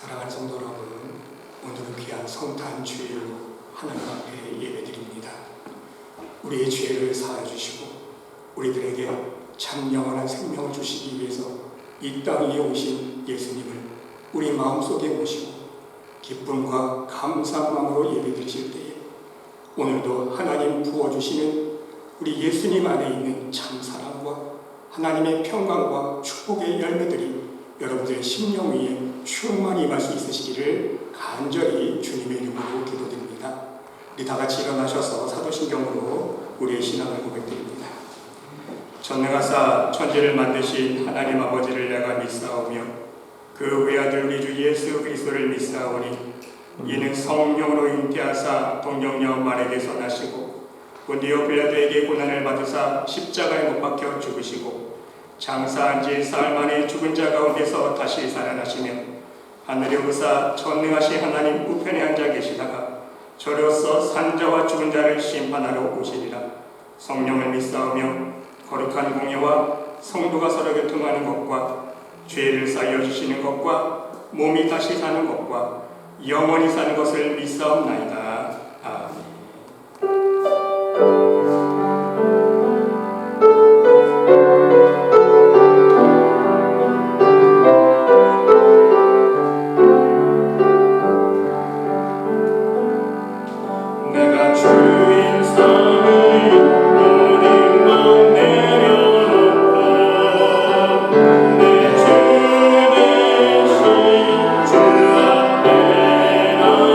사랑하는 성도 여러분, 오늘은 귀한 성탄 주일로 하나님 앞에 예배드립니다. 우리의 죄를 사하여 주시고 우리들에게 참 영원한 생명을 주시기 위해서 이 땅 위에 오신 예수님을 우리 마음속에 모시고 기쁨과 감사한 마음으로 예배드리실 때에 오늘도 하나님 부어주시는 우리 예수님 안에 있는 참 사랑과 하나님의 평강과 축복의 열매들이 여러분들의 심령 위에 충만히 임할 수 있으시기를 간절히 주님의 이름으로 기도드립니다. 우리 다 같이 일어나셔서 사도신경으로 우리의 신앙을 고백드립니다. 전능하사 천지를 만드신 하나님 아버지를 내가 믿사오며 그 외아들 우리 주 예수 그리스도를 믿사오니 이는 성령으로 잉태하사 동정녀 마리아에게서 나시고 본디오 빌라도에게 고난을 받으사 십자가에 못 박혀 죽으시고 장사한 지 사흘 만에 죽은 자 가운데서 다시 살아나시며 하늘에 오르사 전능하신 하나님 우편에 앉아 계시다가 저로서 산자와 죽은 자를 심판하러 오시리라. 성령을 믿사오며 거룩한 공예와 성도가 서로 교통하는 것과 죄를 사하여 주시는 것과 몸이 다시 사는 것과 영원히 사는 것을 믿사옵나이다. 아멘. 주 앞에 나가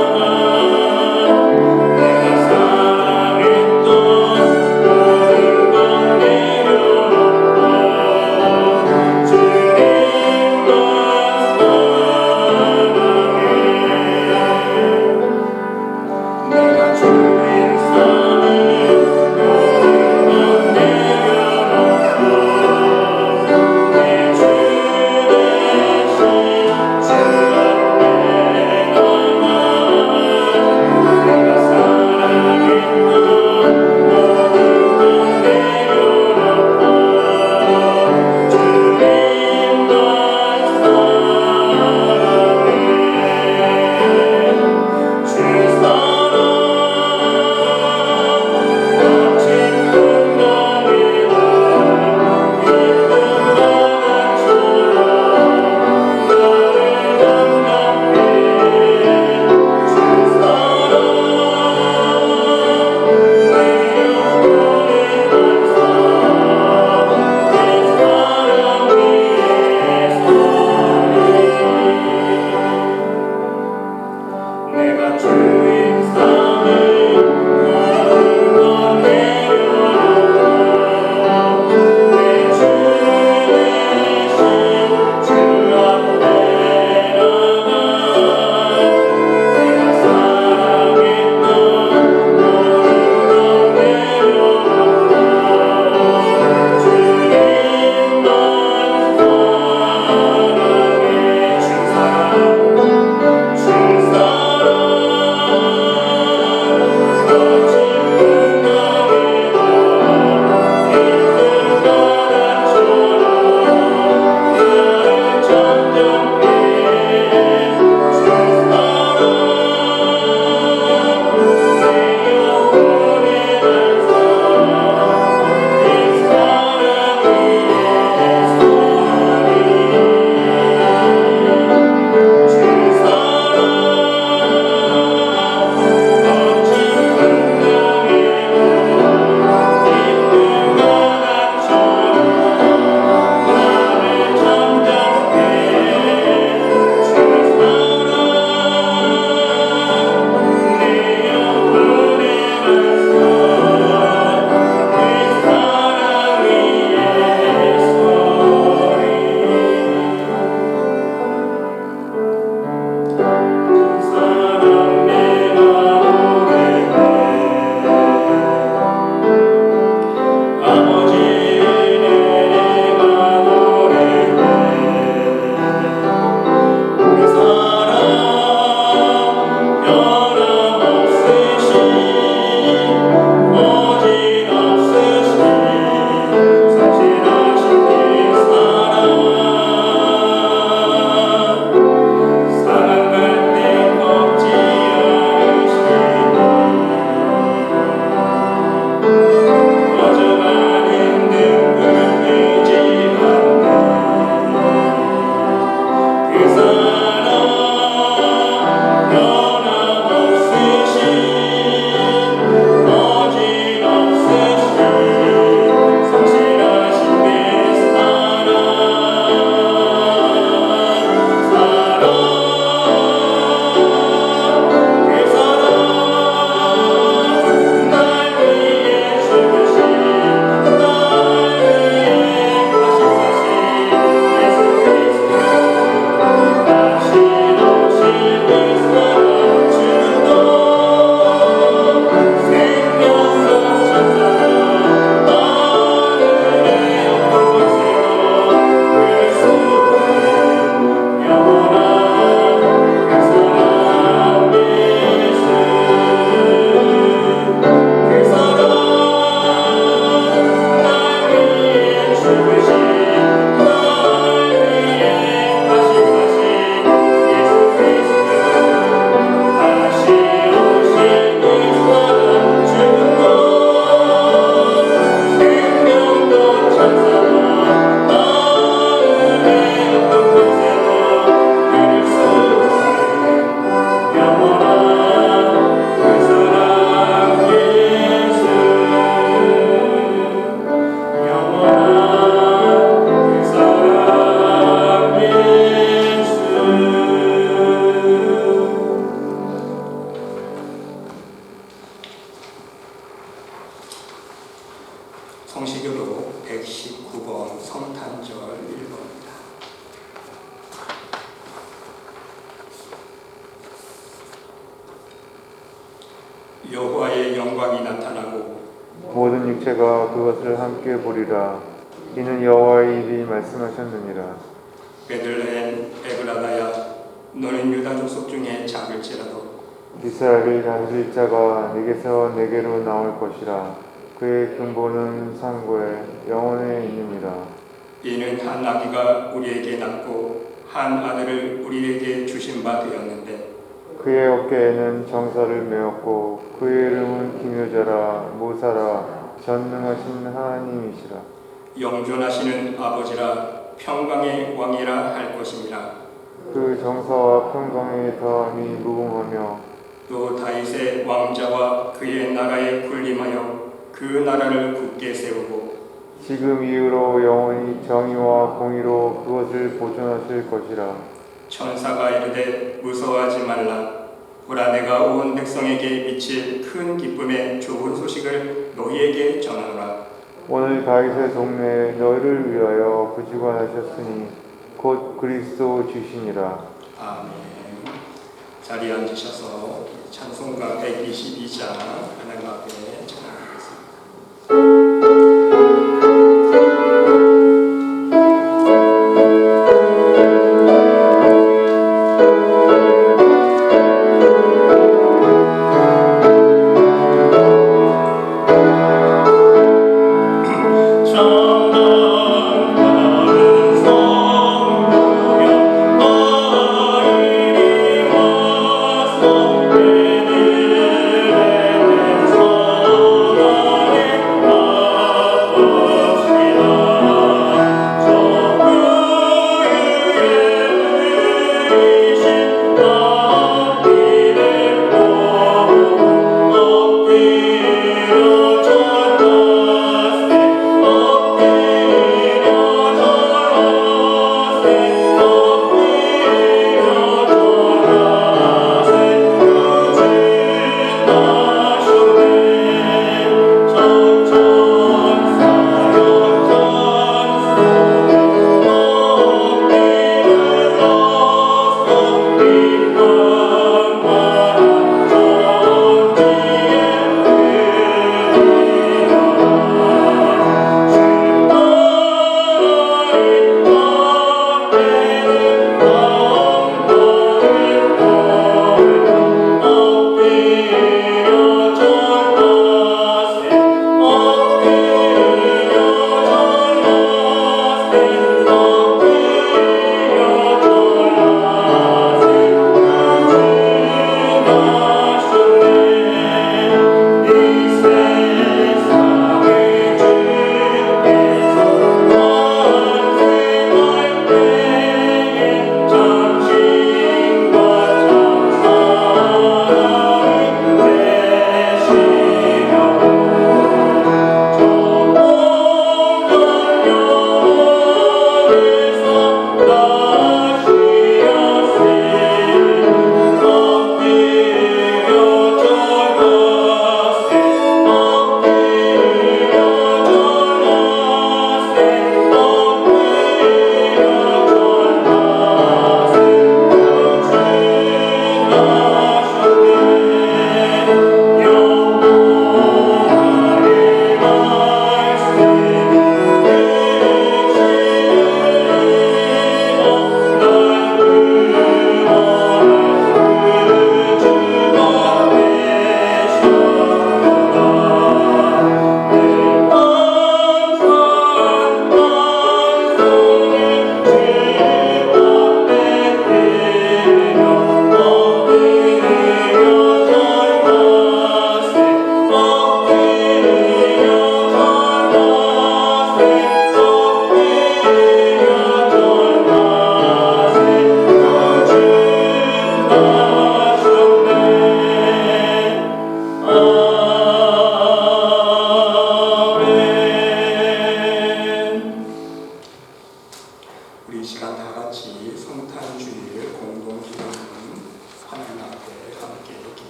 여호와의 영광이 나타나고 모든 육체가 그것을 함께 보리라. 이는 여호와의 입이 말씀하셨느니라. 베들레헴 에브라다야 너는 유다 족속 중에 작을지라도 이스라엘의 다스릴 자가 네게서 네게로 나올 것이라. 그의 근본은 상고에 영원에 있느니라. 이는 한 아기가 우리에게 낳고 한 아들을 우리에게 주신 바 되었는데 그의 어깨에는 정사를 메었고 그의 이름은 기묘자라 모사라 전능하신 하나님이시라. 영존하시는 아버지라 평강의 왕이라 할 것입니다. 그 정사와 평강의 다함이 무궁하며 또 다윗의 왕자와 그의 나라에 군림하여 그 나라를 굳게 세우고 지금 이후로 영원히 정의와 공의로 그것을 보존하실 것이라. 천사가 이르되 무서워하지 말라. 보라 내가 온 백성에게 미칠 큰 기쁨의 좋은 소식을 너희에게 전하노라. 오늘 다윗의 동네에 너희를 위하여 구주관하셨으니 곧 그리스도 주시니라. 아멘. 자리에 앉으셔서 찬송가 122장 하나님 앞에 찬양하겠습니다.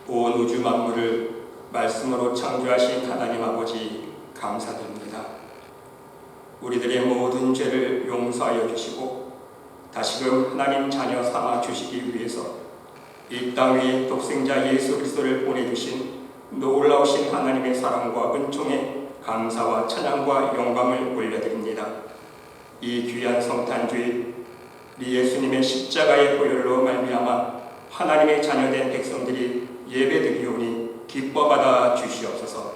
온 우주 만물을 말씀으로 창조하신 하나님 아버지 감사드립니다. 우리들의 모든 죄를 용서하여 주시고 다시금 하나님 자녀 삼아 주시기 위해서 이 땅 위에 독생자 예수 그리스도를 보내주신 놀라우신 하나님의 사랑과 은총에 감사와 찬양과 영광을 올려드립니다. 이 귀한 성탄주일 우리 예수님의 십자가의 보혈로 말미암아 하나님의 자녀된 백성들이 예배드리오니 기뻐받아 주시옵소서.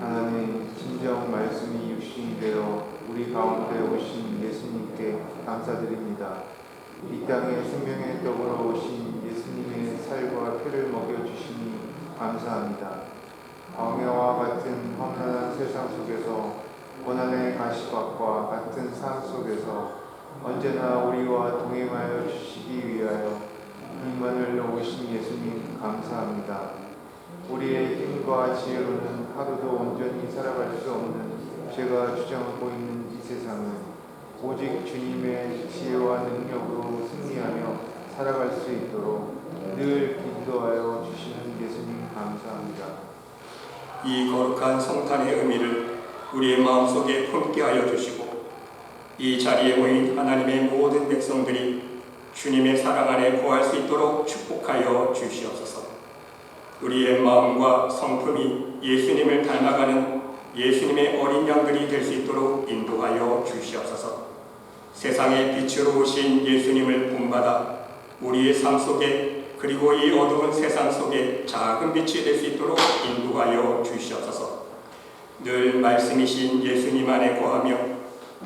하나님, 진정 말씀이 육신이 되어 우리 가운데 오신 예수님께 감사드립니다. 이 땅에 생명의 떡으로 오신 예수님의 살과 피를 먹여주시니 감사합니다. 광야와 같은 험난한 세상 속에서 고난의 가시밭과 같은 삶 속에서 언제나 우리와 동행하여 주시기 위하여 이만을 오신 예수님 감사합니다. 우리의 힘과 지혜로는 하루도 온전히 살아갈 수 없는 죄가 주장하고 있는 이 세상은 오직 주님의 지혜와 능력으로 승리하며 살아갈 수 있도록 늘 인도하여 주시는 예수님 감사합니다. 이 거룩한 성탄의 의미를 우리의 마음속에 품게 하여 주시고 이 자리에 모인 하나님의 모든 백성들이 주님의 사랑 안에 거할 수 있도록 축복하여 주시옵소서. 우리의 마음과 성품이 예수님을 닮아가는 예수님의 어린 양들이 될 수 있도록 인도하여 주시옵소서. 세상의 빛으로 오신 예수님을 본받아 우리의 삶 속에 그리고 이 어두운 세상 속에 작은 빛이 될 수 있도록 인도하여 주시옵소서. 늘 말씀이신 예수님 안에 거하며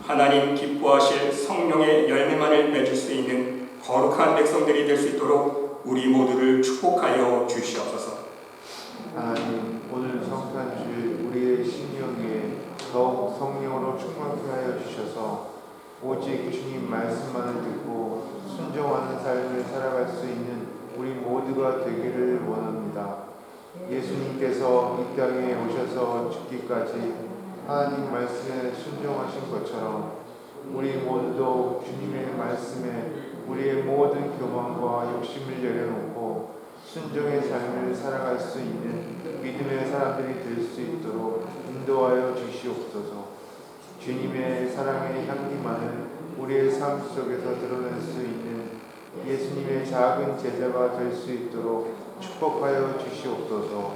하나님 기뻐하실 성령의 열매만을 맺을 수 있는 거룩한 백성들이 될 수 있도록 우리 모두를 축복하여 주시옵소서. 하나님, 오늘 성탄주일 우리의 심령 위에 더욱 성령으로 충만케 하여 주셔서 오직 주님 말씀만을 듣고 순종하는 삶을 살아갈 수 있는 우리 모두가 되기를 원합니다. 예수님께서 이 땅에 오셔서 죽기까지 하나님 말씀에 순종하신 것처럼 우리 모두도 주님의 말씀에 우리의 모든 교만과 욕심을 내려놓고 순종의 삶을 살아갈 수 있는 믿음의 사람들이 될 수 있도록 인도하여 주시옵소서. 주님의 사랑의 향기만을 우리의 삶 속에서 드러낼 수 있는 예수님의 작은 제자가 될 수 있도록 축복하여 주시옵소서.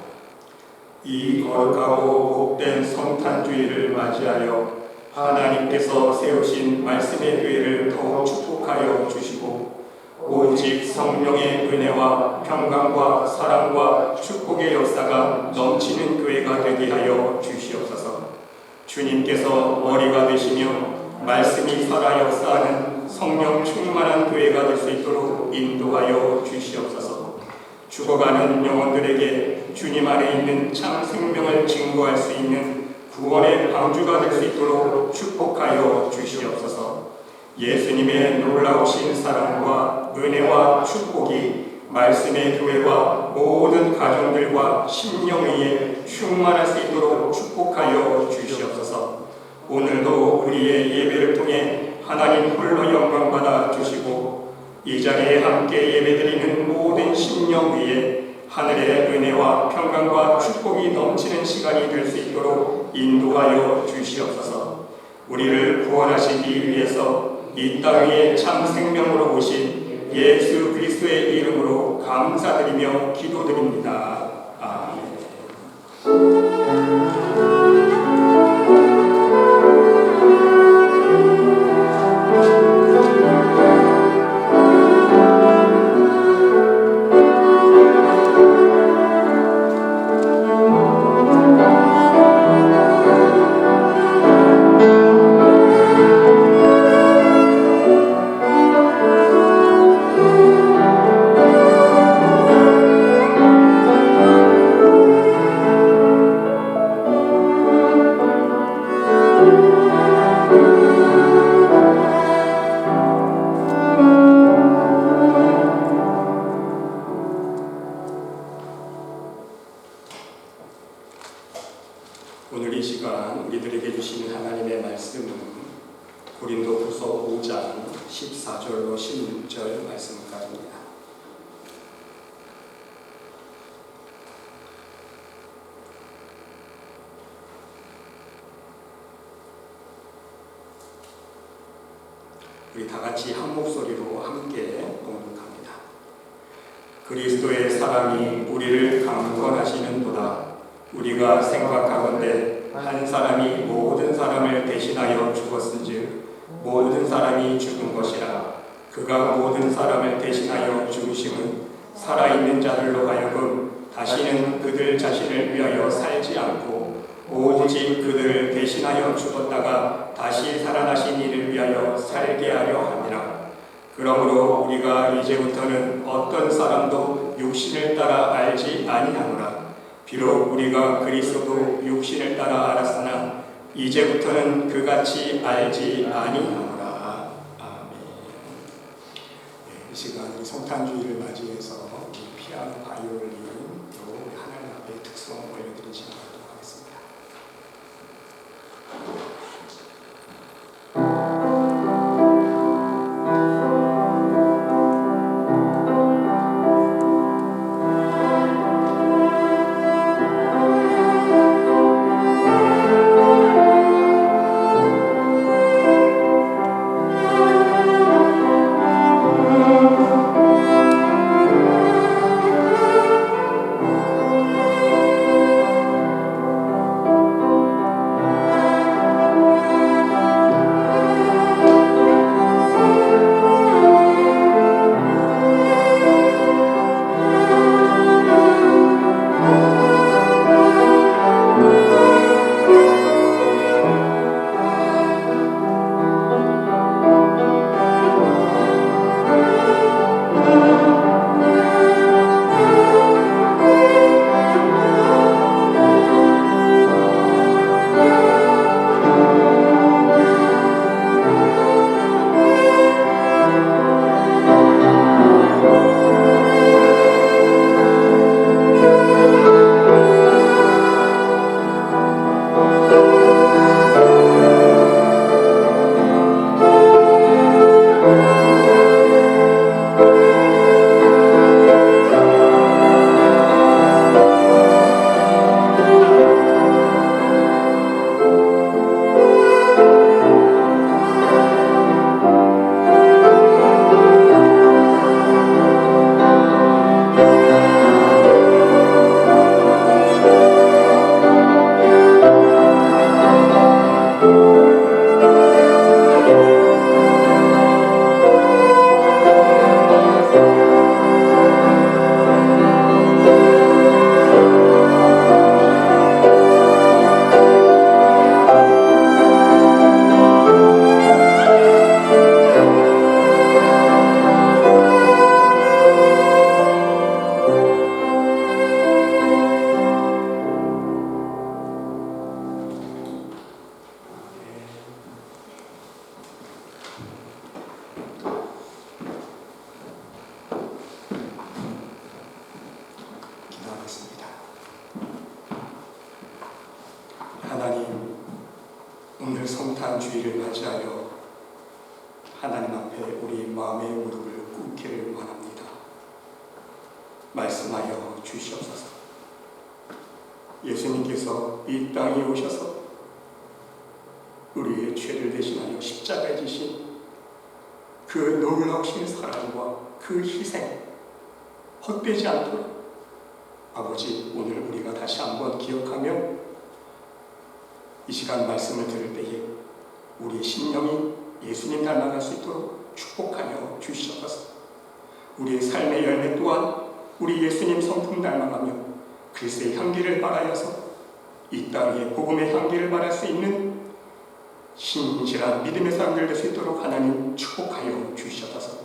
이 거룩하고 복된 성탄주의를 맞이하여 하나님께서 세우신 말씀의 교회를 더욱 축복하여 주시고 오직 성령의 은혜와 평강과 사랑과 축복의 역사가 넘치는 교회가 되게 하여 주시옵소서. 주님께서 머리가 되시며 말씀이 살아 역사하는 성령 충만한 교회가 될 수 있도록 인도하여 주시옵소서. 죽어가는 영혼들에게 주님 안에 있는 참 생명을 증거할 수 있는 구원의 방주가 될 수 있도록 축복하여 주시옵소서. 예수님의 놀라우신 사랑과 은혜와 축복이 말씀의 교회와 모든 가정들과 심령 위에 충만할 수 있도록 축복하여 주시옵소서. 오늘도 우리의 예배를 통해 하나님 홀로 영광받아 주시고 이 자리에 함께 예배드리는 모든 심령 위에 하늘의 은혜와 평강과 축복이 넘치는 시간이 될 수 있도록 인도하여 주시옵소서. 우리를 구원하시기 위해서 이 땅 위에 참 생명으로 오신 예수 그리스도의 이름으로 감사드리며 기도드립니다. 아멘. 오늘 이 시간 우리들에게 주시는 하나님의 말씀은 고린도후서 5장 14절로 16절 말씀까지입니다. 우리 다 같이 한 목소리로 함께 봉독합니다. 그리스도의 사랑이 우리를 강권하시는도다. 우리가 생각하건대 한 사람이 모든 사람을 대신하여 죽었은즉 모든 사람이 죽은 것이라. 그가 모든 사람을 대신하여 죽으심은 살아있는 자들로 하여금 다시는 그들 자신을 위하여 살지 않고 오직 그들을 대신하여 죽었다가 다시 살아나신 이를 위하여 살게 하려 함이라. 그러므로 우리가 이제부터는 어떤 사람도 육신을 따라 알지 아니하노라. 비록 우리가 그리스도도 육신을 따라 알았으나 이제부터는 그같이 알지 아니하노라. 아멘. 이 시간 우리 성탄주의를 맞이해서 피아노, 바이올린으로 하나님 앞에 특성 올려드린 시간 갖도록 하겠습니다. 하나님, 오늘 성탄주의를 맞이하여 하나님 앞에 우리 마음의 무릎을 꿇기를 원합니다. 말씀하여 주시옵소서. 예수님께서 이 땅에 오셔서 우리의 죄를 대신하여 십자가에 지신 그 놀라우신 사랑과 그 희생 헛되지 않도록 아버지, 오늘 우리가 다시 한번 기억하며 이 시간 말씀을 들을 때에 우리의 심령이 예수님 닮아갈 수 있도록 축복하여 주시옵소서. 우리의 삶의 열매 또한 우리 예수님 성품 닮아가며 그리스도의 향기를 발하여서 이 땅에 복음의 향기를 발할 수 있는 신실한 믿음의 사람들 될 수 있도록 하나님 축복하여 주시옵소서.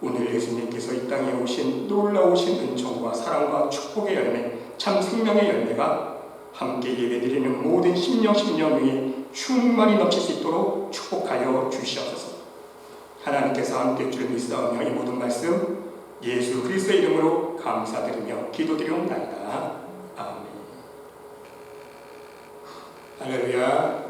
오늘 예수님께서 이 땅에 오신 놀라우신 은총과 사랑과 축복의 열매, 참 생명의 열매가 함께 예배드리는 모든 심령 위에 충만히 넘칠 수 있도록 축복하여 주시옵소서. 하나님께서 함께 줄 믿사오며 이 모든 말씀 예수 그리스도의 이름으로 감사드리며 기도드리옵나이다. 아멘. 할렐루야.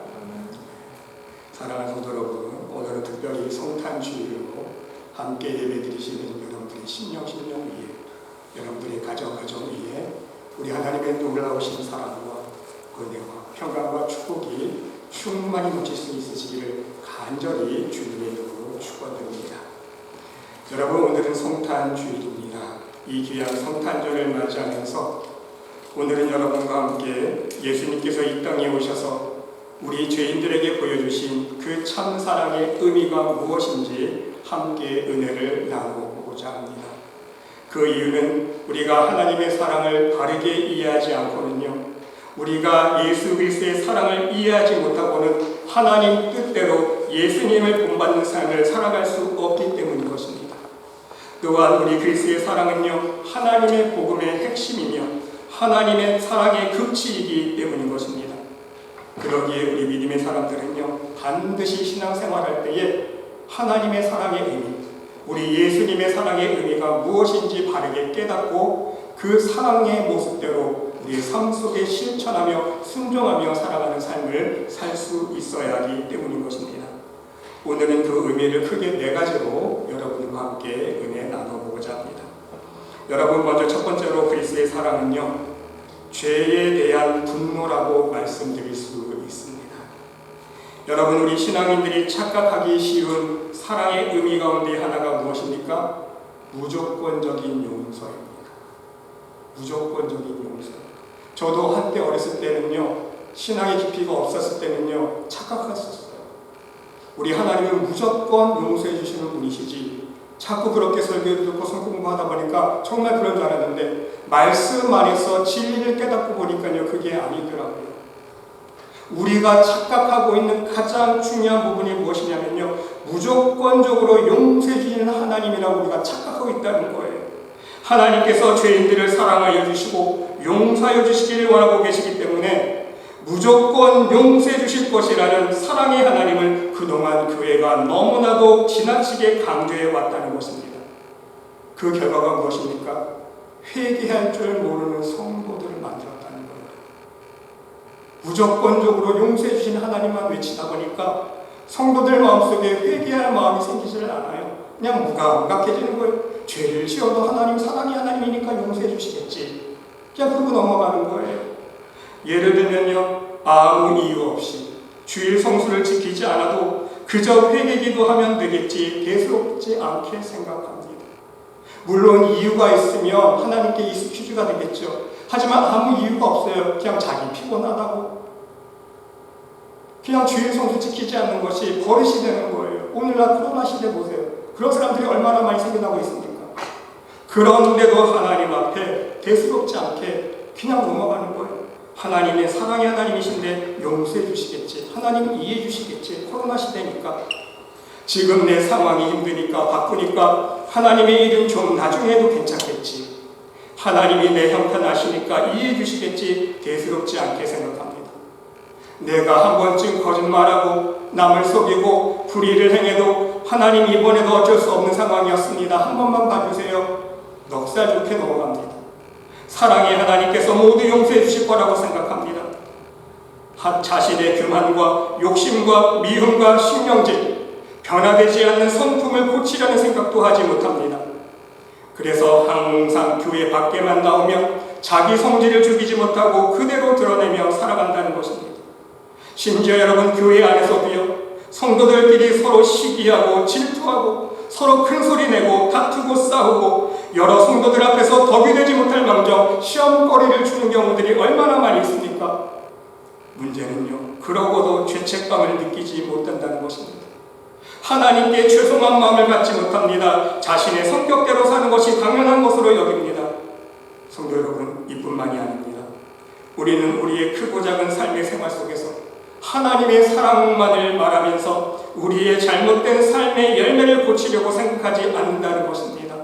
사랑하는 성도 여러분, 오늘은 특별히 성탄주일로 함께 예배드리시는 여러분들의 심령 위에, 여러분들의 가정 위에 우리 하나님의 놀라우신 사랑과 은혜와 평강과 축복이 충만히 넘칠 수 있으시기를 간절히 주님의 이름으로 이름으로 축원드립니다. 여러분, 오늘은 성탄주일입니다. 이 귀한 성탄절을 맞이하면서 오늘은 여러분과 함께 예수님께서 이 땅에 오셔서 우리 죄인들에게 보여주신 그 참 사랑의 의미가 무엇인지 함께 은혜를 나눠보고자 합니다. 그 이유는 우리가 하나님의 사랑을 바르게 이해하지 않고는요, 우리가 예수 그리스도의 사랑을 이해하지 못하고는 하나님 뜻대로 예수님을 본받는 삶을 살아갈 수 없기 때문인 것입니다. 또한 우리 그리스도의 사랑은요, 하나님의 복음의 핵심이며 하나님의 사랑의 극치이기 때문인 것입니다. 그러기에 우리 믿음의 사람들은요, 반드시 신앙생활할 때에 하나님의 사랑의 의미, 우리 예수님의 사랑의 의미가 무엇인지 바르게 깨닫고 그 사랑의 모습대로 우리의 삶 속에 실천하며 순종하며 살아가는 삶을 살 수 있어야 하기 때문인 것입니다. 오늘은 그 의미를 크게 네 가지로 여러분과 함께 은혜 나눠보고자 합니다. 여러분, 먼저 첫 번째로 그리스도의 사랑은요, 죄에 대한 분노라고 말씀드릴 수 있습니다. 여러분, 우리 신앙인들이 착각하기 쉬운 사랑의 의미 가운데 하나가 무엇입니까? 무조건적인 용서입니다. 무조건적인 용서. 저도 한때 어렸을 때는요, 신앙의 깊이가 없었을 때는요, 착각했었어요. 우리 하나님은 무조건 용서해 주시는 분이시지, 자꾸 그렇게 설교를 듣고 성경 공부하다 보니까 정말 그런 줄 알았는데 말씀 안에서 진리를 깨닫고 보니까요, 그게 아니더라고요. 우리가 착각하고 있는 가장 중요한 부분이 무엇이냐면요, 무조건적으로 용서해 주시는 하나님이라고 우리가 착각하고 있다는 거예요. 하나님께서 죄인들을 사랑하여 주시고 용서하여 주시기를 원하고 계시기 때문에 무조건 용서해 주실 것이라는 사랑의 하나님을 그동안 교회가 너무나도 지나치게 강조해 왔다는 것입니다. 그 결과가 무엇입니까? 회개할 줄 모르는 성도들을 만들었다는 거예요. 무조건적으로 용서해 주신 하나님만 외치다 보니까 성도들 마음속에 회개할 마음이 생기질 않아요. 그냥 무감각해지는 거예요. 죄를 지어도 하나님 사랑의 하나님이니까 용서해 주시겠지, 그냥 그러고 넘어가는 거예요. 예를 들면요, 아무 이유 없이 주일 성수를 지키지 않아도 그저 회개기도 하면 되겠지 대수롭지 않게 생각합니다. 물론 이유가 있으면 하나님께 익스큐즈가 되겠죠. 하지만 아무 이유가 없어요. 그냥 자기 피곤하다고, 그냥 주일 성수 지키지 않는 것이 버릇이 되는 거예요. 오늘날 코로나 시대 보세요. 그런 사람들이 얼마나 많이 생겨나고 있습니까? 그런데도 하나님 앞에 대수롭지 않게 그냥 넘어가는 거예요. 하나님의 사랑의 하나님이신데 용서해 주시겠지, 하나님 이해해 주시겠지, 코로나 시대니까, 지금 내 상황이 힘드니까 바쁘니까 하나님의 일은 좀 나중에 해도 괜찮겠지, 하나님이 내 형편 아시니까 이해해 주시겠지, 대수롭지 않게 생각합니다. 내가 한 번쯤 거짓말하고 남을 속이고 불의를 행해도 하나님 이번에도 어쩔 수 없는 상황이었습니다, 한 번만 봐주세요, 넉살 좋게 넘어갑니다. 사랑의 하나님께서 모두 용서해 주실 거라고 생각합니다. 자신의 교만과 욕심과 미움과 신령질, 변화되지 않는 성품을 고치려는 생각도 하지 못합니다. 그래서 항상 교회 밖에만 나오며 자기 성질을 죽이지 못하고 그대로 드러내며 살아간다는 것입니다. 심지어 여러분, 교회 안에서도요, 성도들끼리 서로 시기하고 질투하고 서로 큰 소리 내고 다투고 싸우고 여러 성도들 앞에서 덕이 되지 못할 망정 시험거리를 주는 경우들이 얼마나 많이 있습니까? 문제는요, 그러고도 죄책감을 느끼지 못한다는 것입니다. 하나님께 죄송한 마음을 갖지 못합니다. 자신의 성격대로 사는 것이 당연한 것으로 여깁니다. 성도 여러분, 이뿐만이 아닙니다. 우리는 우리의 크고 작은 삶의 생활 속에서 하나님의 사랑만을 말하면서 우리의 잘못된 삶의 열매를 고치려고 생각하지 않는다는 것입니다.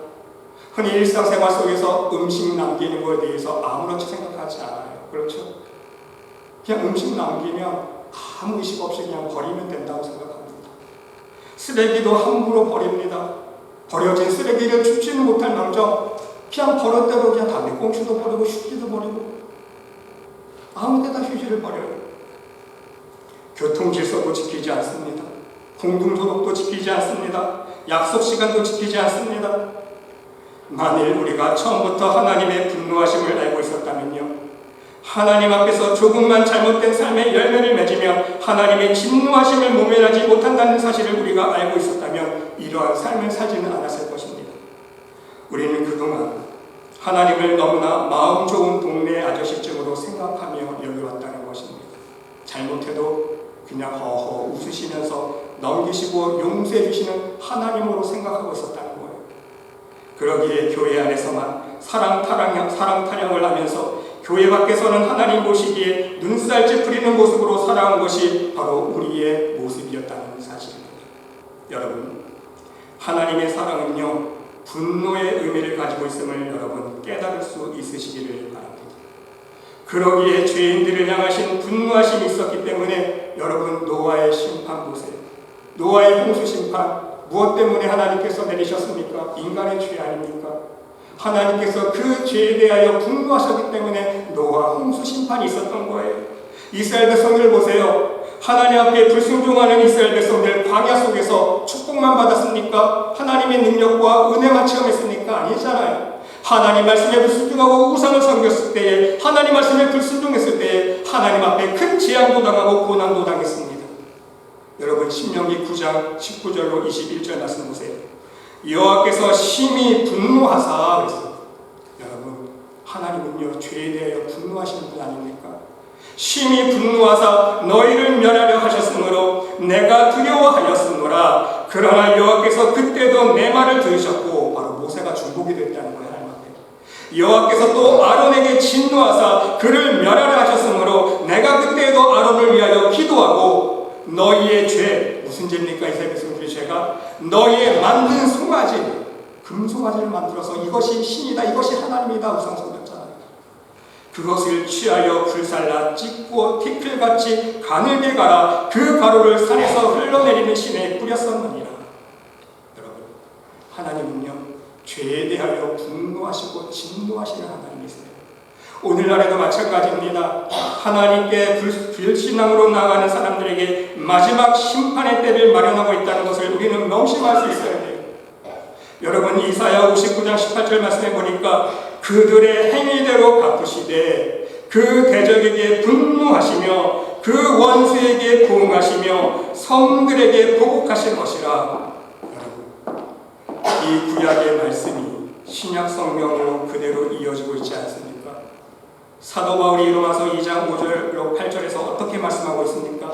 흔히 일상생활 속에서 음식 남기는 것에 대해서 아무렇지 생각하지 않아요. 그렇죠? 그냥 음식 남기면 아무 의식 없이 그냥 버리면 된다고 생각합니다. 쓰레기도 함부로 버립니다. 버려진 쓰레기를 줍지는 못할 망정 그냥 버릇대로 그냥 담배꽁초도 버리고 휴지도 버리고 아무 데다 휴지를 버려요. 교통질서도 지키지 않습니다. 공동조록도 지키지 않습니다. 약속시간도 지키지 않습니다. 만일 우리가 처음부터 하나님의 분노하심을 알고 있었다면요, 하나님 앞에서 조금만 잘못된 삶의 열매를 맺으며 하나님의 진노하심을 모면하지 못한다는 사실을 우리가 알고 있었다면 이러한 삶을 살지는 않았을 것입니다. 우리는 그동안 하나님을 너무나 마음 좋은 동네 아저씨쯤으로 생각하며 여겨왔다는 것입니다. 잘못해도 그냥 허허 웃으시면서 넘기시고 용서해 주시는 하나님으로 생각하고 있었다는 거예요. 그러기에 교회 안에서만 사랑 타령을 하면서 교회 밖에서는 하나님 보시기에 눈살 찌푸리는 모습으로 살아온 것이 바로 우리의 모습이었다는 사실입니다. 여러분, 하나님의 사랑은요, 분노의 의미를 가지고 있음을 여러분 깨달을 수 있으시기를 바랍니다. 그러기에 죄인들을 향하신 분노하심이 있었기 때문에 여러분 노아의 심판 보세요. 노아의 홍수 심판 무엇 때문에 하나님께서 내리셨습니까? 인간의 죄 아닙니까? 하나님께서 그 죄에 대하여 분노하셨기 때문에 노아 홍수 심판이 있었던 거예요. 이스라엘 백성들 보세요. 하나님 앞에 불순종하는 이스라엘 백성들 광야 속에서 축복만 받았습니까? 하나님의 능력과 은혜만 체험했습니까? 아니잖아요. 하나님 말씀에 불순종하고 우상을 섬겼을 때에, 하나님 말씀에 불순종했을 때에 하나님 앞에 큰 재앙도 당하고 고난도 당했습니다. 여러분 신명기 9장 19절로 21절 말씀 보세요. 여호와께서 심히 분노하사 그랬어요. 여러분 하나님은요 죄에 대하여 분노하시는 분 아닙니까? 심히 분노하사 너희를 멸하려 하셨으므로 내가 두려워하였으므라. 그러나 여호와께서 그때도 내 말을 들으셨고, 바로 모세가 중복이 됐다는 거예요. 하나님 앞에 여호와께서 또 아론에게 진노하사 그를 멸하려 하셨으므로 내가 그때도 아론을 위하여 기도하고 너희의 죄, 무슨 죄입니까? 이스라엘 백성들의 죄가 너희의 만든 송아지, 금송아지를 만들어서 이것이 신이다, 이것이 하나님이다 우상 섬겼잖아요. 그것을 취하여 불살라 찢고 티끌같이 가늘게 갈아 그 가루를 산에서 흘러내리는 신에 뿌렸었느니라. 여러분 하나님은요 죄에 대하여 분노하시고 진노하시는 하나님이세요. 오늘날에도 마찬가지입니다. 하나님께 불신앙으로 나아가는 사람들에게 마지막 심판의 때를 마련하고 있다는 것을 우리는 명심할 수 있어야 돼요. 여러분 이사야 59장 18절 말씀해 보니까 그들의 행위대로 갚으시되 그 대적에게 분노하시며 그 원수에게 보응하시며 성들에게 보복하실 것이라. 여러분 이 구약의 말씀이 신약 성경으로 그대로 이어지고 있지 않습니까? 사도 바울이 로마서 2장 5절 8절에서 어떻게 말씀하고 있습니까?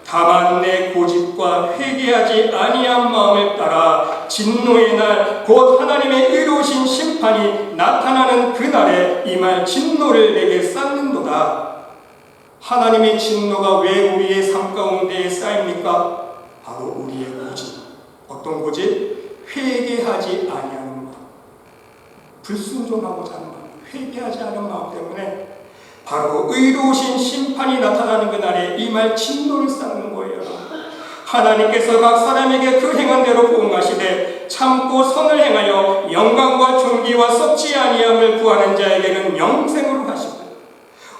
다만 내 고집과 회개하지 아니한 마음을 따라 진노의 날 곧 하나님의 의로우신 심판이 나타나는 그날에 임할 진노를 내게 쌓는도다. 하나님의 진노가 왜 우리의 삶 가운데에 쌓입니까? 바로 우리의 고집. 어떤 고집? 회개하지 아니하는 마음, 불순종하고자 하는 마음, 회개하지 않은 마음 때문에 바로 의로우신 심판이 나타나는 그날에 임할 진노를 쌓는 거예요. 하나님께서 각 사람에게 그 행한 대로 보응하시되 참고 선을 행하여 영광과 존귀와 썩지 아니함을 구하는 자에게는 영생으로 하시고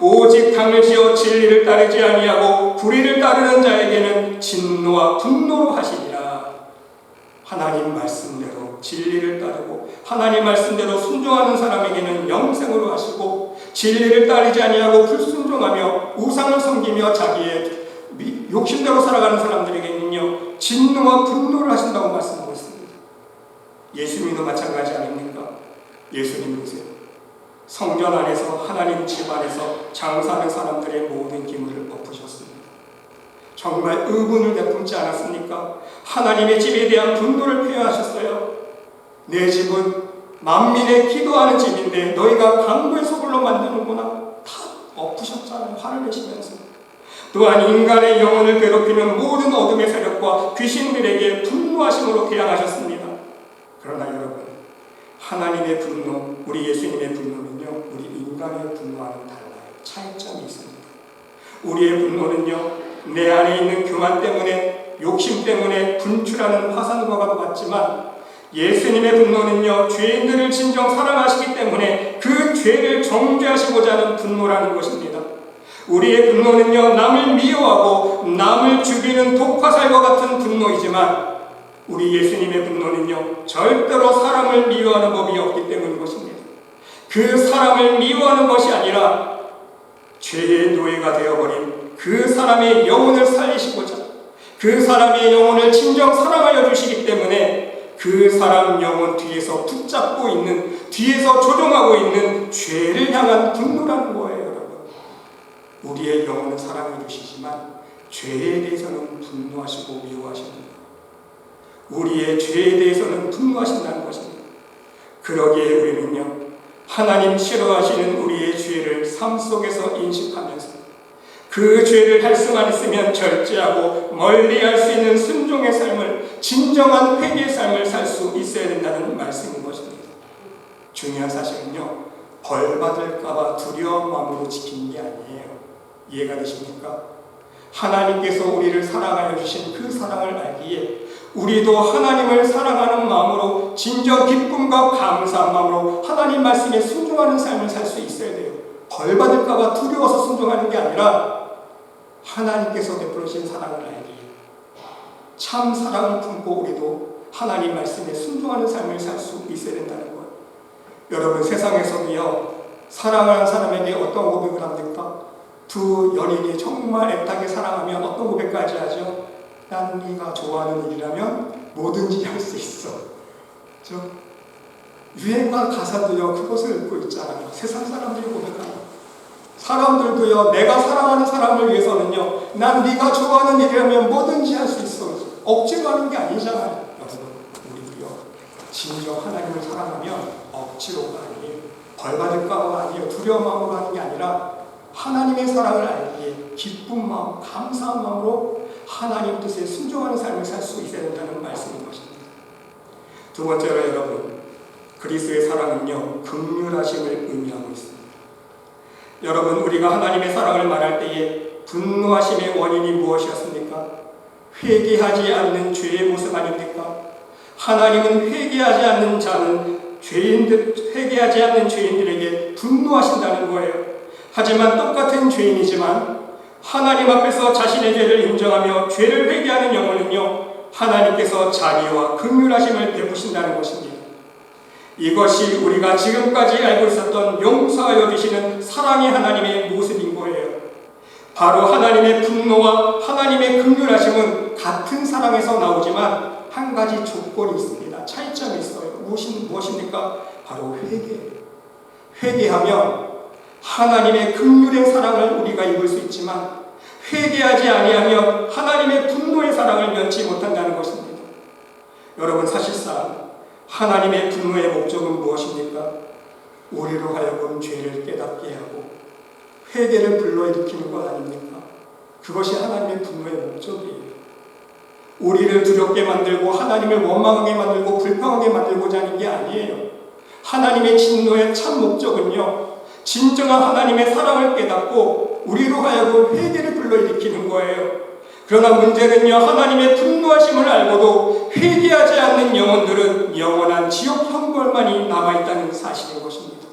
오직 당을 지어 진리를 따르지 아니하고 불의를 따르는 자에게는 진노와 분노로 하시리라. 하나님 말씀대로 진리를 따르고 하나님 말씀대로 순종하는 사람에게는 영생으로 하시고, 진리를 따르지 아니하고 불순종하며 우상을 섬기며 자기의 욕심대로 살아가는 사람들에게는요 진노와 분노를 하신다고 말씀하고 있습니다. 예수님도 마찬가지 아닙니까? 예수님 보세요. 성전 안에서 하나님 집 안에서 장사하는 사람들의 모든 기물을 엎으셨습니다. 정말 의분을 베풀지 않았습니까? 하나님의 집에 대한 분노를 표현하셨어요. 내 집은 만민의 기도하는 집인데 너희가 강도의 소굴로 만드는구나. 다 엎으셨잖아요. 화를 내시면서. 또한 인간의 영혼을 괴롭히는 모든 어둠의 세력과 귀신들에게 분노하심으로 대항하셨습니다. 그러나 여러분, 하나님의 분노, 우리 예수님의 분노는요 우리 인간의 분노와는 달라요. 차이점이 있습니다. 우리의 분노는요 내 안에 있는 교만 때문에, 욕심 때문에 분출하는 화산과 같지만 예수님의 분노는요 죄인들을 진정 사랑하시기 때문에 그 죄를 정죄하시고자 하는 분노라는 것입니다. 우리의 분노는요 남을 미워하고 남을 죽이는 독화살과 같은 분노이지만 우리 예수님의 분노는요 절대로 사람을 미워하는 법이 없기 때문인 것입니다. 그 사람을 미워하는 것이 아니라 죄의 노예가 되어버린 그 사람의 영혼을 살리시고자 그 사람의 영혼을 진정 사랑하여 주시기 때문에 그 사람 영혼 뒤에서 붙잡고 있는, 뒤에서 조종하고 있는 죄를 향한 분노라는 거예요, 여러분. 우리의 영혼은 사랑해 주시지만 죄에 대해서는 분노하시고 미워하십니다. 우리의 죄에 대해서는 분노하신다는 것입니다. 그러기에 우리는요, 하나님 싫어하시는 우리의 죄를 삶 속에서 인식하면서 그 죄를 할 수만 있으면 절제하고 멀리할 수 있는 순종의 삶을, 진정한 회개의 삶을 살 수 있어야 된다는 말씀인 것입니다. 중요한 사실은요, 벌 받을까봐 두려운 마음으로 지키는 게 아니에요. 이해가 되십니까? 하나님께서 우리를 사랑하여 주신 그 사랑을 알기에 우리도 하나님을 사랑하는 마음으로 진정 기쁨과 감사한 마음으로 하나님 말씀에 순종하는 삶을 살 수 있어야 돼요. 벌 받을까봐 두려워서 순종하는 게 아니라 하나님께서 베풀으신 사랑을 알기에 참 사랑을 품고 우리도 하나님 말씀에 순종하는 삶을 살 수 있어야 된다는 거예요. 여러분, 세상에서도요, 사랑하는 사람에게 어떤 고백을 합니까? 두 연인이 정말 애타게 사랑하면 어떤 고백까지 하죠? 난 네가 좋아하는 일이라면 뭐든지 할 수 있어. 그렇죠? 유행가 가사도요, 그것을 읽고 있잖아요. 세상 사람들이 고백하는. 사람들도요, 내가 사랑하는 사람을 위해서는요, 난 네가 좋아하는 일이라면 뭐든지 할 수 있어. 억지로 하는 게 아니잖아요. 여러분, 우리도요, 진정 하나님을 사랑하면 억지로가 아니에요. 벌 받을까가 아니에요. 두려운 마음으로 하는 게 아니라 하나님의 사랑을 알기에 기쁜 마음, 감사한 마음으로 하나님 뜻에 순종하는 삶을 살 수 있어야 된다는 말씀인 것입니다. 두 번째로 여러분, 그리스도의 사랑은요, 긍휼하심을 의미하고 있습니다. 여러분, 우리가 하나님의 사랑을 말할 때에 분노하심의 원인이 무엇이었습니까? 회개하지 않는 죄의 모습 아닙니까? 하나님은 회개하지 않는 죄인들에게 분노하신다는 거예요. 하지만 똑같은 죄인이지만 하나님 앞에서 자신의 죄를 인정하며 죄를 회개하는 영혼은요, 하나님께서 자비와 긍휼하심을 베푸신다는 것입니다. 이것이 우리가 지금까지 알고 있었던 용서하여 주시는 사랑의 하나님의 모습인 거예요. 바로 하나님의 분노와 하나님의 긍휼하심은 같은 사랑에서 나오지만 한 가지 조건이 있습니다. 차이점이 있어요. 무엇입니까? 바로 회개예요. 회개하면 하나님의 긍휼의 사랑을 우리가 입을 수 있지만 회개하지 아니하면 하나님의 분노의 사랑을 면치 못한다는 것입니다. 여러분, 사실상 하나님의 분노의 목적은 무엇입니까? 우리로 하여금 죄를 깨닫게 하고 회개를 불러일으키는 것 아닙니까? 그것이 하나님의 분노의 목적이에요. 우리를 두렵게 만들고 하나님을 원망하게 만들고 불평하게 만들고자 하는 게 아니에요. 하나님의 진노의 참 목적은요, 진정한 하나님의 사랑을 깨닫고 우리로 하여금 회개를 불러일으키는 거예요. 그러나 문제는요, 하나님의 분노하심을 알고도 회개하지 않는 영혼들은 영원한 지옥 형벌만이 남아있다는 사실인 것입니다.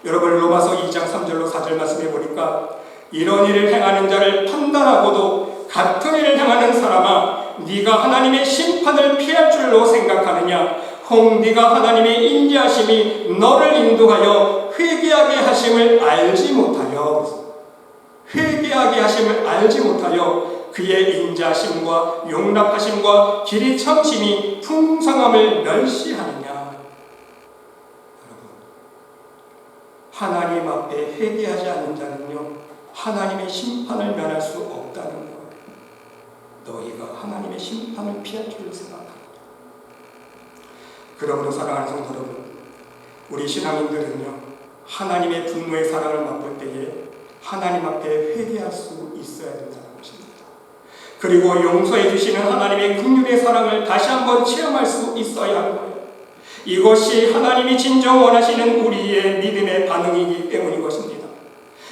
여러분, 로마서 2장 3절로 4절 말씀해 보니까 이런 일을 행하는 자를 판단하고도 같은 일을 행하는 사람아, 네가 하나님의 심판을 피할 줄로 생각하느냐? 혹 네가 하나님의 인자하심이 너를 인도하여 회개하게 하심을 알지 못하여 그의 인자하심과 용납하심과 길이 참심이 풍성함을 멸시하느냐? 여러분, 하나님 앞에 회개하지 않는 자는요, 하나님의 심판을 면할 수 없다는 거예요. 너희가 하나님의 심판을 피할 줄로 생각합니다. 그러므로 사랑하는 성도 여러분, 우리 신앙인들은요, 하나님의 분노의 사랑을 맛볼 때에 하나님 앞에 회개할 수 있어야 된다는 것입니다. 그리고 용서해 주시는 하나님의 긍휼의 사랑을 다시 한번 체험할 수 있어야 하는 거예요. 이것이 하나님이 진정 원하시는 우리의 믿음의 반응이기 때문인 것입니다.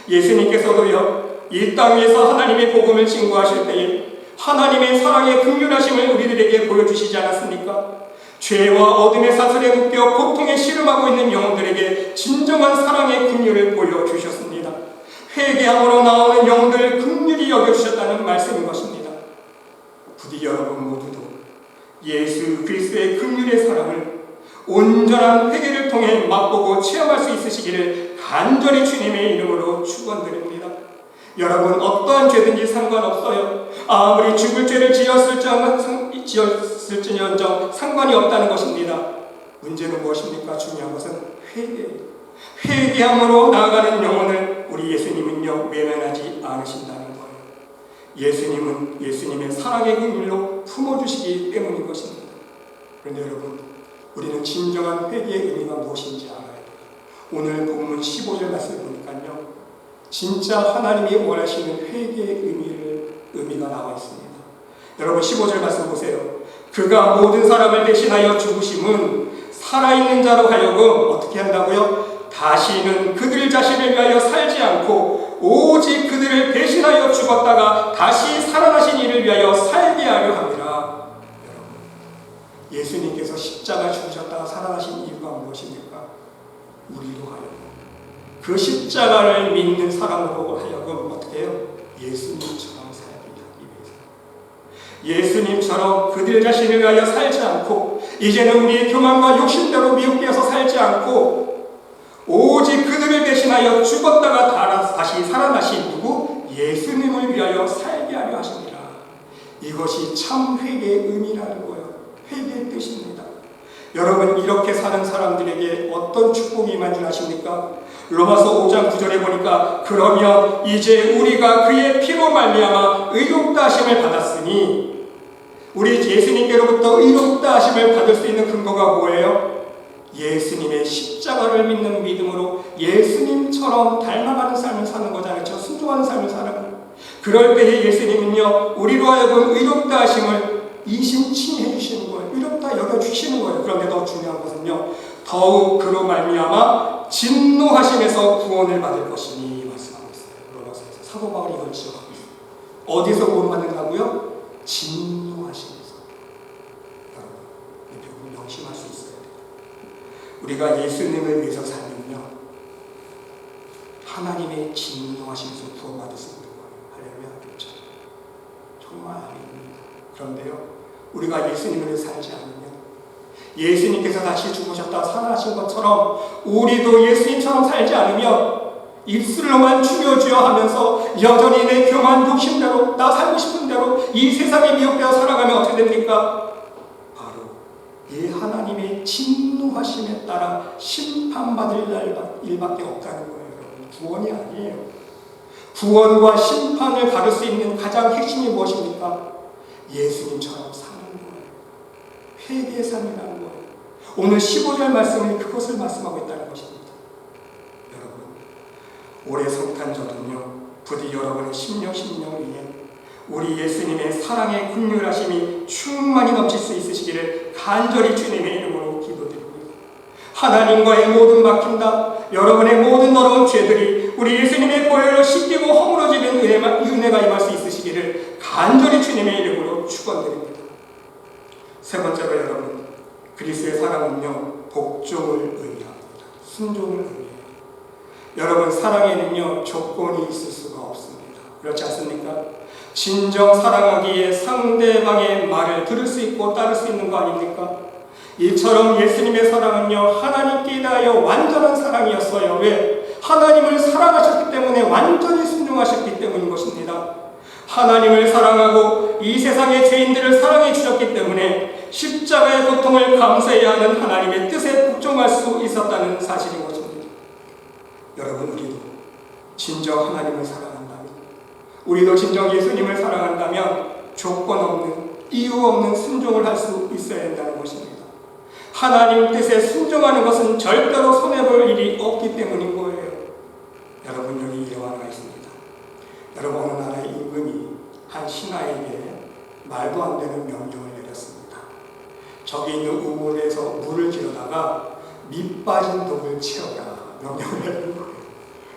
예수님께서도요, 이 땅 위에서 하나님의 복음을 증거하실 때에 하나님의 사랑의 긍휼하심을 우리들에게 보여주시지 않았습니까? 죄와 어둠의 사슬에 묶여 고통에 시름하고 있는 영혼들에게 진정한 사랑의 긍휼을 보여주셨습니다. 회개함으로 나오는 영혼들을 긍휼히 여겨주셨다는 말씀인 것입니다. 부디 여러분 모두도 예수 그리스도의 긍휼의 사랑을 온전한 회개를 통해 맛보고 체험할 수 있으시기를 간절히 주님의 이름으로 축원드립니다. 여러분, 어떠한 죄든지 상관없어요. 아무리 죽을 죄를 지었을지언정 상관이 없다는 것입니다. 문제는 무엇입니까? 중요한 것은 회개예요. 회개함으로 나아가는 영혼을 우리 예수님은요 외면하지 않으신다는 거예요. 예수님은 예수님의 사랑의 긍휼로 품어주시기 때문인 것입니다. 그런데 여러분, 우리는 진정한 회개의 의미가 무엇인지 알아야 돼요. 오늘 본문 15절 말씀을 보니까요, 진짜 하나님이 원하시는 회개의 의미가 나와 있습니다. 여러분, 15절 말씀 보세요. 그가 모든 사람을 대신하여 죽으심은 살아있는 자로 하여금 어떻게 한다고요? 다시는 그들 자신을 위하여 살지 않고 오직 그들을 대신하여 죽었다가 다시 살아나신 이를 위하여 살게 하려 함이라. 여러분, 예수님께서 십자가 죽으셨다가 살아나신 이유가 무엇입니까? 우리로 하여금, 그 십자가를 믿는 사람으로 하여금 어떻게 해요? 예수님처럼 살게 하기 위해서, 예수님처럼 그들 자신을 위하여 살지 않고 이제는 우리의 교만과 욕심대로 미혹되어서 살지 않고 오직 그들을 대신하여 죽었다가 다시 살아나신 누구? 예수님을 위하여 살게 하려 하십니다. 이것이 참 회개의 의미라는 거예요. 회개의 뜻입니다. 여러분, 이렇게 사는 사람들에게 어떤 축복이 임한 줄 아십니까? 로마서 5장 9절에 보니까 그러면 이제 우리가 그의 피로 말미암아 의롭다 하심을 받았으니, 우리 예수님께로부터 의롭다 하심을 받을 수 있는 근거가 뭐예요? 예수님의 십자가를 믿는 믿음으로 예수님처럼 닮아가는 삶을 사는 거잖아요. 순종하는 삶을 사는 거예요. 그럴 때에 예수님은요 우리로 하여금 의롭다 하심을 이심칭해 주시는 거예요. 의롭다 여겨주시는 거예요. 그런데 더 중요한 것은요, 더욱 그로 말미암아 진노하심에서 구원을 받을 것이니 말씀하고 있어요. 로마서에서 사도 바울이 이걸 지적하고 있어요. 어디서 구원받는다고요? 진노하심에서. 여러분, 이 부분 명심할 수 있어요. 우리가 예수님을 위해서 살면요 하나님의 진노하심에서 구원받을 수 있는 거예요. 할렐루야. 그렇죠? 정말 아닙니다. 그런데요, 우리가 예수님을 위해서 살지 않으면, 예수님께서 다시 죽으셨다 살아나신 것처럼 우리도 예수님처럼 살지 않으면 입술로만 주여 주여 하면서 여전히 내 교만 욕심대로, 나 살고 싶은 대로 이 세상에 미혹되어 살아가면 어떻게 됩니까? 이 하나님의 진노하심에 따라 심판받을 일밖에 없다는 거예요. 여러분, 구원이 아니에요. 구원과 심판을 가를 수 있는 가장 핵심이 무엇입니까? 예수님처럼 사는 거예요. 회개의 삶이라는 거예요. 오늘 15절 말씀은 그것을 말씀하고 있다는 것입니다. 여러분, 올해 성탄절은요 부디 여러분의 심령 위에 우리 예수님의 사랑의 긍휼하심이 충만히 넘칠 수 있으시기를 간절히 주님의 이름으로 기도드립니다. 하나님과의 모든 막힘과 여러분의 모든 더러운 죄들이 우리 예수님의 보혈로 씻기고 허물어지는 은혜가 임할 수 있으시기를 간절히 주님의 이름으로 축원드립니다. 세 번째로 여러분, 그리스도의 사랑은요 복종을 의미합니다. 순종을 의미해요. 여러분, 사랑에는요 조건이 있을 수가 없습니다. 그렇지 않습니까? 진정 사랑하기에 상대방의 말을 들을 수 있고 따를 수 있는 거 아닙니까? 이처럼 예수님의 사랑은요 하나님께 대하여 완전한 사랑이었어요. 왜? 하나님을 사랑하셨기 때문에, 완전히 순종하셨기 때문인 것입니다. 하나님을 사랑하고 이 세상의 죄인들을 사랑해 주셨기 때문에 십자가의 고통을 감수해야 하는 하나님의 뜻에 복종할 수 있었다는 사실인 것입니다. 여러분, 우리도 진정 하나님을 사랑한다면, 우리도 진정 예수님을 사랑한다면 조건 없는, 이유 없는 순종을 할 수 있어야 한다는 것입니다. 하나님 뜻에 순종하는 것은 절대로 손해볼 일이 없기 때문인 거예요. 여러분, 여기 이런 하나가 있습니다. 여러분, 어느 나라의 임금이 한 신하에게 말도 안 되는 명령을 내렸습니다. 저기 있는 우물에서 물을 길어다가 밑 빠진 독을 채워라 명령을 내린 거예요.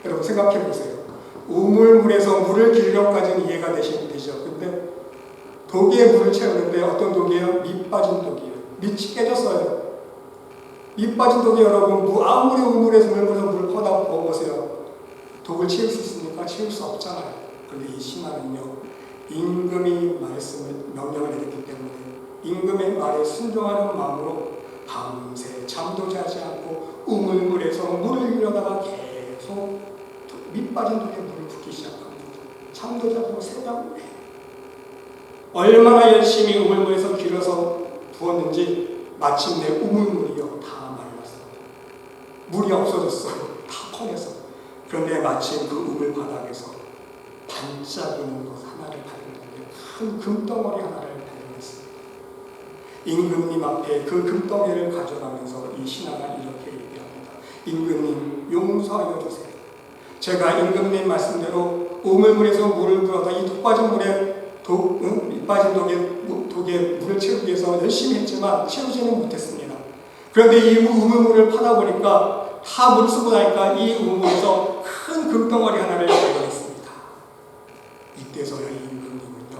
여러분, 생각해 보세요. 우물물에서 물을 길려까지는 이해가 되시죠? 근데 독에 물을 채우는데 어떤 독이에요? 밑 빠진 독이에요. 밑이 깨졌어요. 밑 빠진 독이, 여러분, 아무리 우물에서 물을 퍼다 먹으세요. 독을 채울 수 있습니까? 채울 수 없잖아요. 그런데 이 신하는요, 임금이 명령을 내렸기 때문에 임금의 말에 순종하는 마음으로 밤새 잠도 자지 않고 우물물에서 물을 이려다가 계속 밑빠진 돌에 물을 붓기 시작합니다. 잠도 자고 새벽에 얼마나 열심히 우물물에서 길어서 부었는지 마침내 우물물이요 다 말랐어요. 물이 없어졌어요. 다 퍼내서. 그런데 마침 그 우물 바닥에서 반짝이는 것 하나를 발견했는데 큰 금덩어리 하나를 발견했습니다. 임금님 앞에 그 금덩이를 가져가면서 이 신하가 이렇게 얘기합니다. 임금님 용서하여 주세요. 제가 임금님 말씀대로 우물물에서 물을 불어다 이 독 빠진 물에 밑빠진 독에 물을 채우기 위해서 열심히 했지만 채우지는 못했습니다. 그런데 이 우물물을 파다 보니까 다 물을 쓰고 나니까 이 우물에서 큰 금덩어리 하나를 발견했습니다. 이때서야 이 임금님은요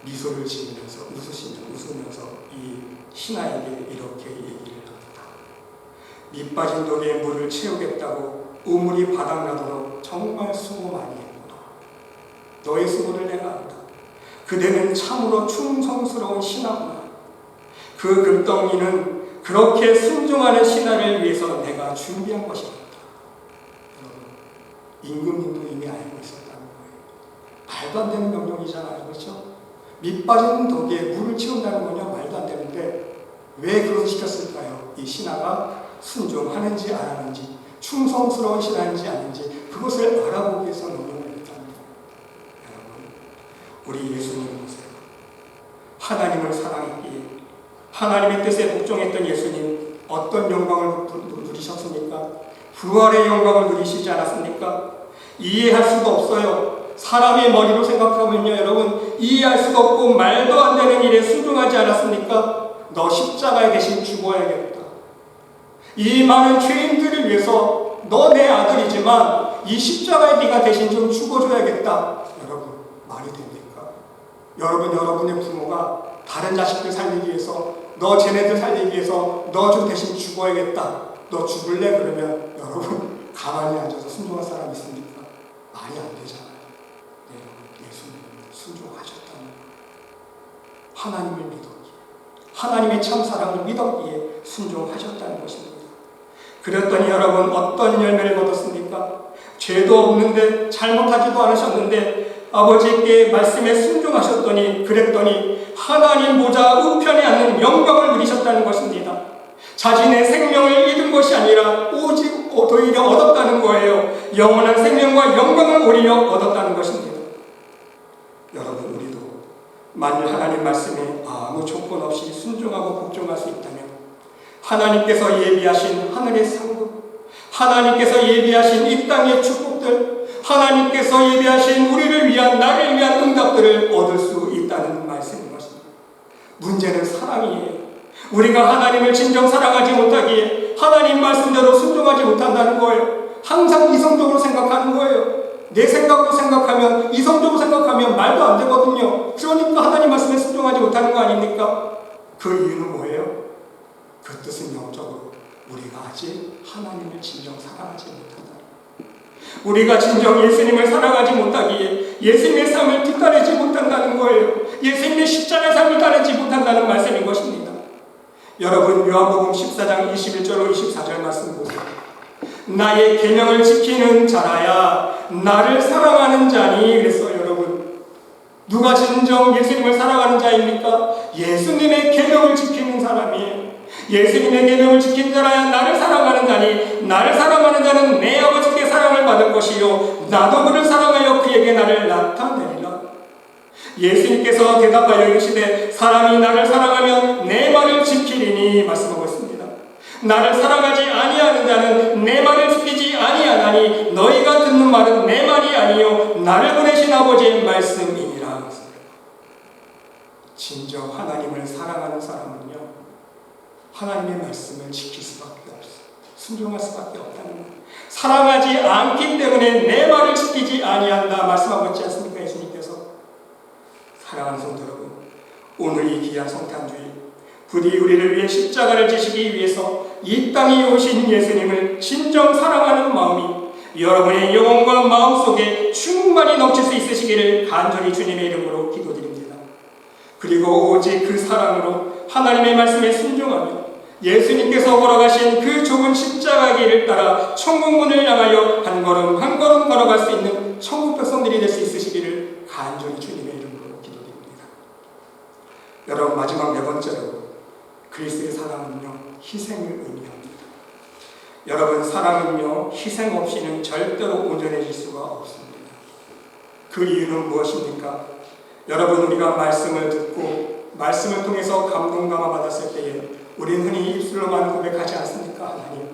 미소를 지으면서 웃으면서 이 신하에게 이렇게 얘기를 합니다. 밑빠진 독에 물을 채우겠다고 우물이 바닥나도록 정말 수고 많이 했구나. 너의 수고를 내가 안다. 그대는 참으로 충성스러운 신하구나. 그 금덩이는 그렇게 순종하는 신하를 위해서 내가 준비한 것이었다. 임금님도 이미 알고 있었다는 거예요. 말도 안 되는 명령이잖아요. 그렇죠? 밑빠진 독에 물을 채운다는 건요 말도 안 되는데 왜 그것을 시켰을까요? 이 신하가 순종하는지 안 하는지 충성스러운 신하인지 아닌지 그것을 알아보기 위해서 명령을 했다는 거예요. 여러분, 우리 예수님 보세요. 하나님을 사랑했기에 하나님의 뜻에 복종했던 예수님 어떤 영광을 누리셨습니까? 부활의 영광을 누리시지 않았습니까? 이해할 수가 없어요. 사람의 머리로 생각하면요 여러분 이해할 수가 없고 말도 안 되는 일에 순종하지 않았습니까? 너 십자가에 대신 죽어야겠다. 이 많은 죄인들을 위해서 너 내 아들이지만 이 십자가에 네가 대신 좀 죽어줘야겠다. 여러분 말이 됩니까? 여러분의 부모가 다른 자식들 살리기 위해서 너 쟤네들 살리기 위해서 너 좀 대신 죽어야겠다. 너 죽을래? 그러면 여러분 가만히 앉아서 순종할 사람 있습니까? 말이 안 되잖아요. 예수님 순종하셨다는 거예요. 하나님을 믿었기에 하나님의 참사랑을 믿었기에 순종하셨다는 것입니다. 그랬더니 여러분 어떤 열매를 거뒀습니까? 죄도 없는데 잘못하지도 않으셨는데 아버지께 말씀에 순종하셨더니 그랬더니 하나님 보좌 우편에 앉는 영광을 누리셨다는 것입니다. 자신의 생명을 잃은 것이 아니라 오직 오히려 얻었다는 거예요. 영원한 생명과 영광을 오히려 얻었다는 것입니다. 여러분 우리도 만일 하나님 말씀에 아무 조건 없이 순종하고 복종할 수 있다면 하나님께서 예비하신 하늘의 상급, 하나님께서 예비하신 이 땅의 축복들, 하나님께서 예비하신 우리를 위한 나를 위한 응답들을 얻을 수 있다는 말씀인 것입니다. 문제는 사랑이에요. 우리가 하나님을 진정 사랑하지 못하기에 하나님 말씀대로 순종하지 못한다는 거예요. 항상 이성적으로 생각하는 거예요. 내 생각으로 생각하면 이성적으로 생각하면 말도 안 되거든요. 그러니까 하나님 말씀에 순종하지 못하는 거 아닙니까? 그 이유는 뭐예요? 그 뜻은 영적으로 우리가 아직 하나님을 진정 사랑하지 못한다. 우리가 진정 예수님을 사랑하지 못하기에 예수님의 삶을 뒷따르지 못한다는 거예요. 예수님의 십자가의 삶을 따르지 못한다는 말씀인 것입니다. 여러분 요한복음 14장 21절로 24절 말씀 보세요. 나의 계명을 지키는 자라야 나를 사랑하는 자니 그랬어요. 여러분 누가 진정 예수님을 사랑하는 자입니까? 예수님의 계명을 지키는 사람이에요. 예수님의 계명을 지킨 자라야 나를 사랑하는 자니 나를 사랑하는 자는 내 아버지께 사랑을 받을 것이요 나도 그를 사랑하여 그에게 나를 나타내리라. 예수님께서 대답하여 이르시되 사람이 나를 사랑하면 내 말을 지키리니 말씀하고 있습니다. 나를 사랑하지 아니하는 자는 내 말을 지키지 아니하나니 너희가 듣는 말은 내 말이 아니요 나를 보내신 아버지의 말씀이니라. 진정 하나님을 사랑하는 사람은요 하나님의 말씀을 지킬 수밖에 없어요. 순종할 수밖에 없다는 거예요. 사랑하지 않기 때문에 내 말을 지키지 아니한다 말씀하고 있지 않습니까? 예수님께서. 사랑하는 성도 여러분, 오늘 이 귀한 성탄주일 부디 우리를 위해 십자가를 지시기 위해서 이 땅에 오신 예수님을 진정 사랑하는 마음이 여러분의 영혼과 마음속에 충만히 넘칠 수 있으시기를 간절히 주님의 이름으로 기도드립니다. 그리고 오직 그 사랑으로 하나님의 말씀에 순종하며 예수님께서 걸어가신 그 좁은 십자가 길을 따라 천국문을 향하여 한 걸음 한 걸음 걸어갈 수 있는 천국 백성들이 될 수 있으시기를 간절히 주님의 이름으로 기도드립니다. 여러분, 마지막 네 번째로 그리스도의 사랑은요, 희생을 의미합니다. 여러분, 사랑은요, 희생 없이는 절대로 온전해질 수가 없습니다. 그 이유는 무엇입니까? 여러분, 우리가 말씀을 듣고 말씀을 통해서 감동감화 받았을 때에 우리는 흔히 입술로만 고백하지 않습니까? 하나님,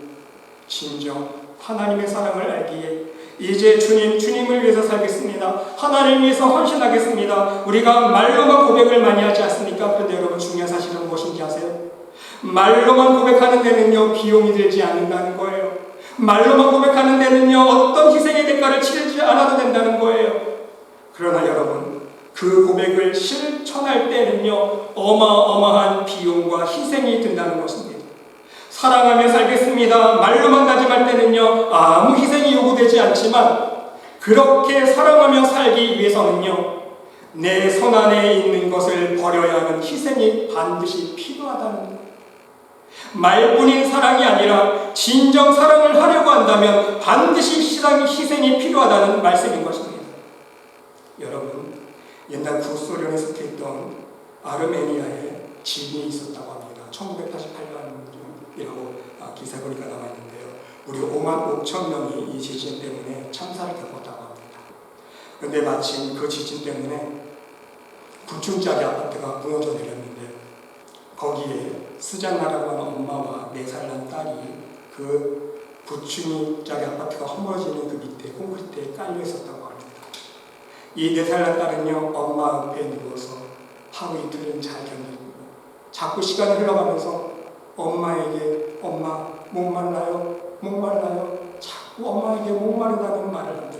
진정 하나님의 사랑을 알기에 이제 주님을 위해서 살겠습니다. 하나님을 위해서 헌신하겠습니다. 우리가 말로만 고백을 많이 하지 않습니까? 그런데 여러분, 중요한 사실은 무엇인지 아세요? 말로만 고백하는 데는요, 비용이 들지 않는다는 거예요. 말로만 고백하는 데는요, 어떤 희생의 대가를 치르지 않아도 된다는 거예요. 그러나 여러분, 그 고백을 실천할 때는요, 어마어마한 비용과 희생이 든다는 것입니다. 사랑하며 살겠습니다. 말로만 다짐할 때는요, 아무 희생이 요구되지 않지만 그렇게 사랑하며 살기 위해서는요, 내 손안에 있는 것을 버려야 하는 희생이 반드시 필요하다는 거예요. 말뿐인 사랑이 아니라 진정 사랑을 하려고 한다면 반드시 희생이 필요하다는 말씀인 것입니다. 여러분, 옛날 구소련에 속해있던 아르메니아에 지진이 있었다고 합니다. 1988년이라고 기사에 보니까 나와있는데요. 무려 5만 5천 명이 이 지진 때문에 참사를 겪었다고 합니다. 그런데 마침 그 지진 때문에 9층짜리 아파트가 무너져 내렸는데 거기에 스잔나라고 하는 엄마와 4살 난 딸이 그 9층짜리 아파트가 허물어지는 그 밑에 콘크리트에 깔려 있었다고 합니다. 이 4살 난 딸은요, 엄마 옆에 누워서 하루 이틀은 잘 견디고 자꾸 시간이 흘러가면서 엄마에게 엄마 목말라요? 목말라요? 자꾸 엄마에게 목마르다는 말을 합니다.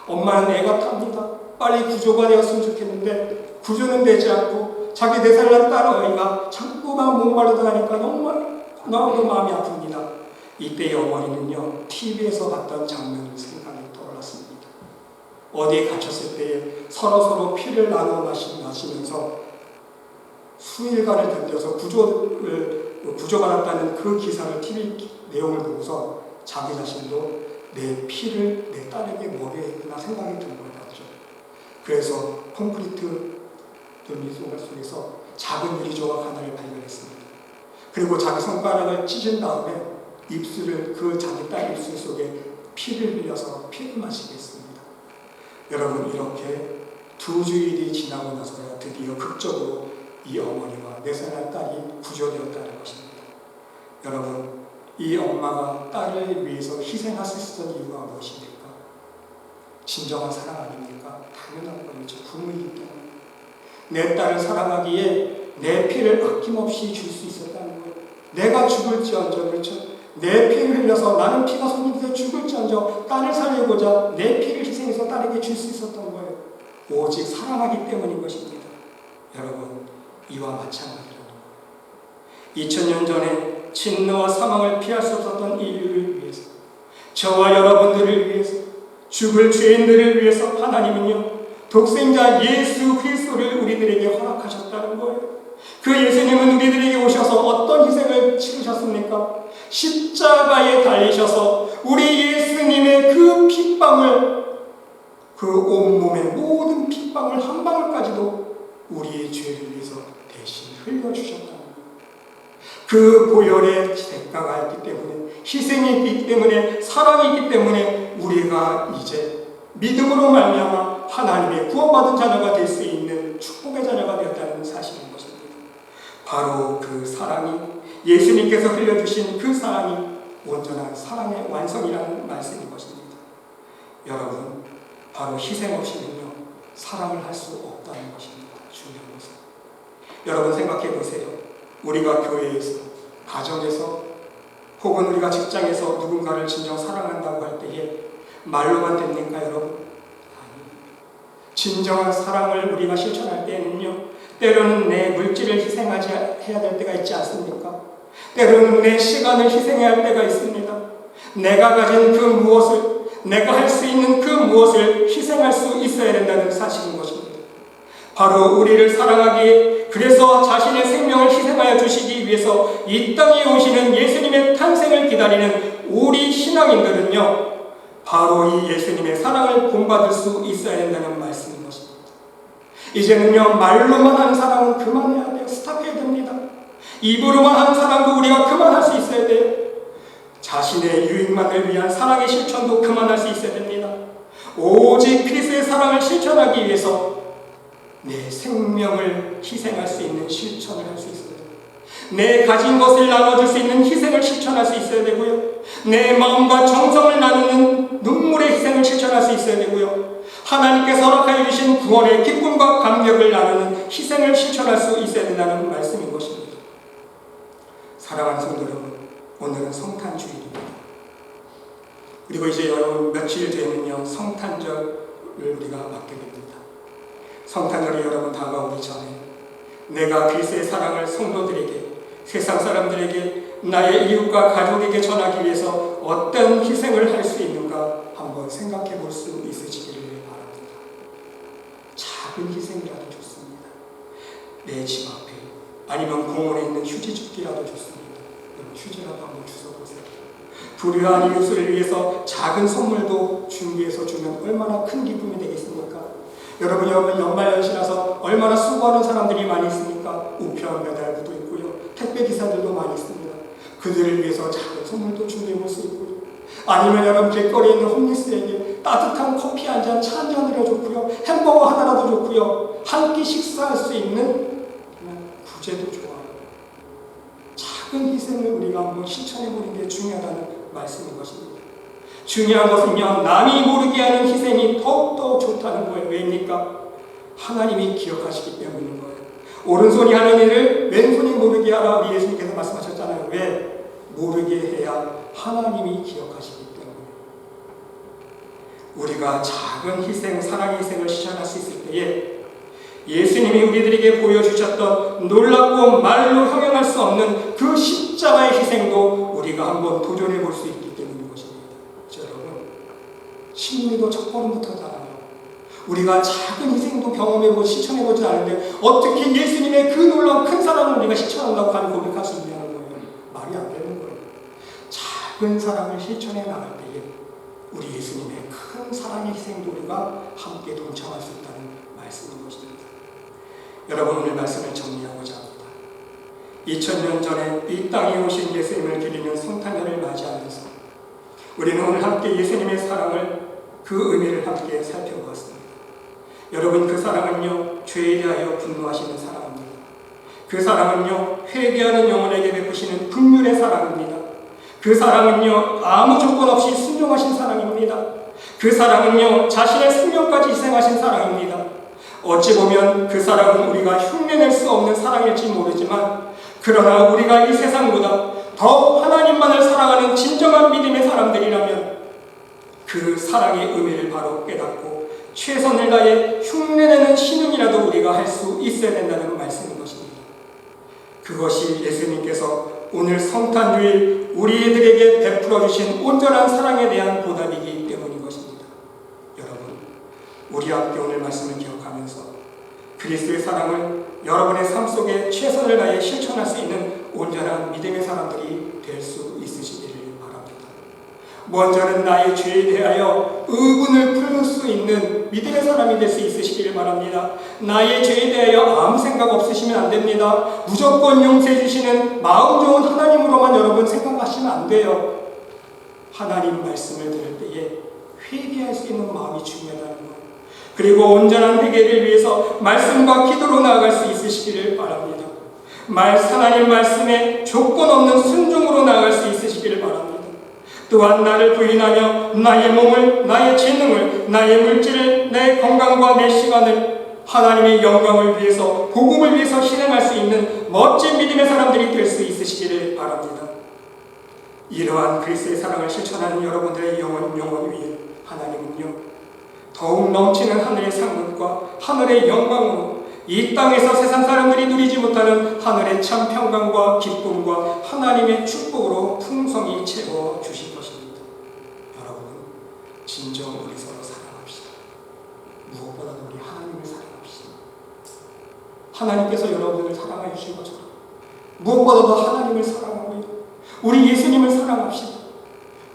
엄마는 애가 탑니다. 빨리 구조가 되었으면 좋겠는데 구조는 되지 않고 자기 4살 난 딸 아이가 자꾸만 목마르다 하니까 너무도 마음이 아픕니다. 이때의 어머니는요, TV에서 봤던 장면을 생각이 떠올랐습니다. 어디에 갇혔을 때에 서로 피를 나눠 마시면서 수일간을 견뎌서 구조받았다는 그 기사를 TV 내용을 보고서 자기 자신도 내 피를 내 딸에게 먹여야 했구나 생각이 든 것 같죠. 그래서 콘크리트 돌미소가 속에서 작은 유리조각 하나를 발견했습니다. 그리고 자기 손가락을 찢은 다음에 입술을 그 자기 딸 입술 속에 피를 흘려서 피를 마시게 했습니다. 여러분, 이렇게 2주일이 지나고 나서야 드디어 극적으로 이 어머니와 4살 딸이 구조되었다는 것입니다. 여러분, 이 엄마가 딸을 위해서 희생할 수 있었던 이유가 무엇입니까? 진정한 사랑 아닙니까? 당연한 거죠. 부모이기 때문에. 내 딸을 사랑하기에 내 피를 아낌없이 줄 수 있었다는 거예요. 내가 죽을지언정, 그렇죠? 내 피를 흘려서 나는 피가 손님들에 죽을지언정 딸을 살리고자 내 피를 희생해서 딸에게 줄 수 있었던 거예요. 오직 사랑하기 때문인 것입니다. 여러분, 이와 마찬가지로 2000년 전에 진노와 사망을 피할 수 없었던 인류를 위해서, 저와 여러분들을 위해서, 죽을 죄인들을 위해서 하나님은요, 독생자 예수 그리스도를 우리들에게 허락하셨다는 거예요. 그 예수님은 우리들에게 오셔서 어떤 희생을 치르셨습니까? 십자가에 달리셔서 우리 예수님의 그 핏방울, 그 온몸의 모든 핏방울 한 방울까지도 우리의 죄를 위해서 대신 흘려주셨다는 거예요. 그 보혈의 대가가 있기 때문에, 희생이 있기 때문에, 사랑이 있기 때문에 우리가 이제 믿음으로 말미암아 하나님의 구원받은 자녀가 될 수 있는 축복의 자녀가 되었다는 사실인 것입니다. 바로 그 사랑이, 예수님께서 흘려주신 그 사랑이 온전한 사랑의 완성이라는 말씀인 것입니다. 여러분, 바로 희생 없이는요, 사랑을 할 수 없다는 것입니다. 중요한 것은. 여러분, 생각해 보세요. 우리가 교회에서, 가정에서, 혹은 우리가 직장에서 누군가를 진정 사랑한다고 할 때에 말로만 됩니까, 여러분? 아니, 진정한 사랑을 우리가 실천할 때는요, 때로는 내 물질을 해야 될 때가 있지 않습니까? 때로는 내 시간을 희생해야 할 때가 있습니다. 내가 가진 그 무엇을, 내가 할 수 있는 그 무엇을 희생할 수 있어야 된다는 사실인 것입니다. 바로 우리를 사랑하기에, 그래서 자신의 생명을 희생하여 주시기 주시기 위해서 이 땅에 오시는 예수님의 탄생을 기다리는 우리 신앙인들은요, 바로 이 예수님의 사랑을 본받을 수 있어야 된다는 말씀인 것입니다. 이제는요, 말로만 하는 사랑은 그만해야 돼요. 스탑해야 됩니다. 입으로만 하는 사랑도 우리가 그만할 수 있어야 돼요. 자신의 유익만을 위한 사랑의 실천도 그만할 수 있어야 됩니다. 오직 그리스도의 사랑을 실천하기 위해서 내 생명을 희생할 수 있는 실천을 할 수 있어야 돼요. 내 가진 것을 나눠줄 수 있는 희생을 실천할 수 있어야 되고요. 내 마음과 정성을 나누는 눈물의 희생을 실천할 수 있어야 되고요. 하나님께서 허락하여 주신 구원의 기쁨과 감격을 나누는 희생을 실천할 수 있어야 된다는 말씀인 것입니다. 사랑하는 성도 여러분, 오늘은 성탄주일입니다. 그리고 이제 여러분 며칠 뒤에는요, 성탄절을 우리가 맞게 됩니다. 성탄절이 여러분 다가오기 전에 내가 그리스도의 사랑을 성도들에게, 세상 사람들에게, 나의 이웃과 가족에게 전하기 위해서 어떤 희생을 할 수 있는가 한번 생각해 볼 수 있으시기를 바랍니다. 작은 희생이라도 좋습니다. 내 집 앞에 아니면 공원에 있는 휴지 줍기라도 좋습니다. 휴지라도 한번 주워보세요. 불우한 이웃을 위해서 작은 선물도 준비해서 주면 얼마나 큰 기쁨이 되겠습니까? 여러분 연말연시라서 얼마나 수고하는 사람들이 많이 있습니까? 우편 배달부도 있고요, 택배기사들도 많이 있습니다. 그들을 위해서 작은 선물도 준비해볼 수 있고요, 아니면 여러분 길거리에 있는 홈리스에게 따뜻한 커피 한 잔, 차 한 잔이라도 좋고요, 햄버거 하나라도 좋고요, 한 끼 식사할 수 있는 구제도 좋아요. 작은 희생을 우리가 한번 실천해보는 게 중요하다는 말씀인 것입니다. 중요한 것은요, 남이 모르게 하는 희생이 더욱더 좋다는 거예요. 왜입니까? 하나님이 기억하시기 때문인 거예요. 오른손이 하는 일을 왼손이 모르게 하라, 우리 예수님께서 말씀하셨잖아요. 왜? 모르게 해야 하나님이 기억하시기 때문에. 우리가 작은 희생, 사랑의 희생을 실천할 수 있을 때에 예수님이 우리들에게 보여주셨던 놀랍고 말로 형용할 수 없는 그 십자가의 희생도 우리가 한번 도전해 볼 수 있기 때문인 것입니다. 여러분, 신리도 첫걸음부터잖아요. 우리가 작은 희생도 경험해보고 실천해보지 않은데 어떻게 예수님의 그 놀라운 큰 사랑을 우리가 실천한다고 하는 고백할 수 있냐는 거예요. 말이 안 되는 거예요. 작은 사랑을 실천해 나갈 때에 우리 예수님의 큰 사랑의 희생도 우리가 함께 동참할 수 있다는 말씀인 것입니다. 여러분, 오늘 말씀을 정리하고자 합니다. 2000년 전에 이 땅에 오신 예수님을 기리는 성탄절을 맞이하면서 우리는 오늘 함께 예수님의 사랑을, 그 의미를 함께 살펴보았습니다. 여러분, 그 사랑은요, 죄에 대하여 분노하시는 사랑입니다. 그 사랑은요, 회개하는 영혼에게 베푸시는 긍휼의 사랑입니다. 그 사랑은요, 아무 조건 없이 순종하신 사랑입니다. 그 사랑은요, 자신의 생명까지 희생하신 사랑입니다. 어찌 보면 그 사랑은 우리가 흉내낼 수 없는 사랑일지 모르지만, 그러나 우리가 이 세상보다 더 하나님만을 사랑하는 진정한 믿음의 사람들이라면 그 사랑의 의미를 바로 깨닫고 최선을 다해 흉내내는 신음이라도 우리가 할 수 있어야 된다는 말씀인 것입니다. 그것이 예수님께서 오늘 성탄주일 우리들에게 베풀어 주신 온전한 사랑에 대한 보답이기 때문인 것입니다. 여러분, 우리 함께 오늘 말씀을 기억하면서 그리스도의 사랑을 여러분의 삶 속에 최선을 다해 실천할 수 있는 온전한 믿음의 사람들이 될 수 있으시기를 바랍니다. 먼저는 나의 죄에 대하여 의문을 풀 수 있는 믿음의 사람이 될 수 있으시기를 바랍니다. 나의 죄에 대하여 아무 생각 없으시면 안 됩니다. 무조건 용서해 주시는 마음 좋은 하나님으로만 여러분 생각하시면 안 돼요. 하나님 말씀을 들을 때에 회개할 수 있는 마음이 중요하다는 것, 그리고 온전한 회개를 위해서 말씀과 기도로 나아갈 수 있으시기를 바랍니다. 하나님 말씀에 조건 없는 순종으로 나아갈 수 있으시기를 바랍니다. 또한 나를 부인하며 나의 몸을, 나의 재능을, 나의 물질을, 내 건강과 내 시간을 하나님의 영광을 위해서, 복음을 위해서 실행할 수 있는 멋진 믿음의 사람들이 될 수 있으시기를 바랍니다. 이러한 그리스도의 사랑을 실천하는 여러분들의 영혼 위에 하나님은요, 더욱 넘치는 하늘의 상급과 하늘의 영광으로 이 땅에서 세상 사람들이 누리지 못하는 하늘의 참 평강과 기쁨과 하나님의 축복으로 풍성히 채워주실 것입니다. 여러분, 진정 우리 서로 사랑합시다. 무엇보다도 우리 하나님을 사랑합시다. 하나님께서 여러분을 사랑해 주신 것처럼 무엇보다도 하나님을 사랑하고요. 우리 예수님을 사랑합시다.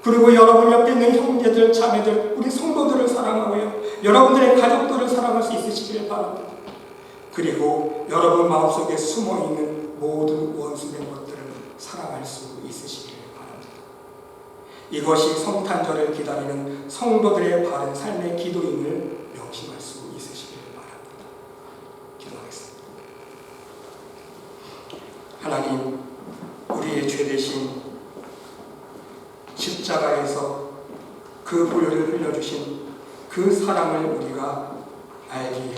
그리고 여러분 옆에 있는 형제들, 자매들, 우리 성도들을 사랑하고요. 여러분들의 가족들을 사랑할 수 있으시길 바랍니다. 그리고 여러분 마음속에 숨어있는 모든 원수된 것들을 사랑할 수 있으시길 바랍니다. 이것이 성탄절을 기다리는 성도들의 바른 삶의 기도임을 명심할 수 있으시길 바랍니다. 기도하겠습니다. 하나님, 우리의 죄 대신 십자가에서 그 보혈을 흘려주신 그 사랑을 우리가 알기에,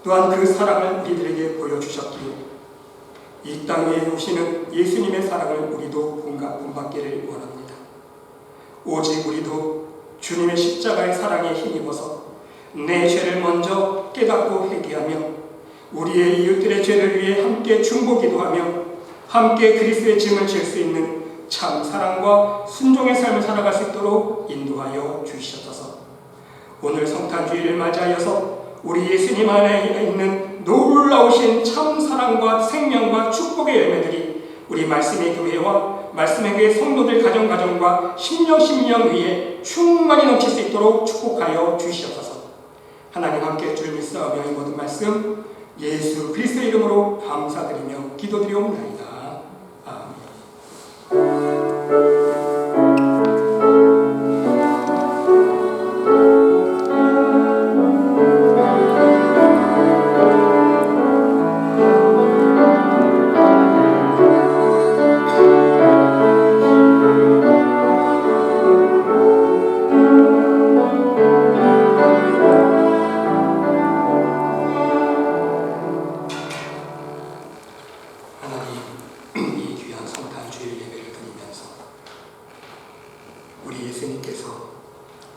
또한 그 사랑을 우리들에게 보여주셨기에 이 땅에 오시는 예수님의 사랑을 우리도 본받기를 원합니다. 오직 우리도 주님의 십자가의 사랑에 힘입어서 내 죄를 먼저 깨닫고 회개하며 우리의 이웃들의 죄를 위해 함께 중보기도하며 함께 그리스도의 짐을 질 수 있는 참 사랑과 순종의 삶을 살아갈 수 있도록 인도하여 주시옵소서. 오늘 성탄주의를 맞이하여서 우리 예수님 안에 있는 놀라우신 참 사랑과 생명과 축복의 열매들이 우리 말씀의 교회와 말씀의 교회 성도들 가정과 심령 위에 충만히 넘칠 수 있도록 축복하여 주시옵소서. 하나님 함께 줄 믿사오며 이 모든 말씀 예수 그리스도의 이름으로 감사드리며 기도드리옵나이다. 우리 예수님께서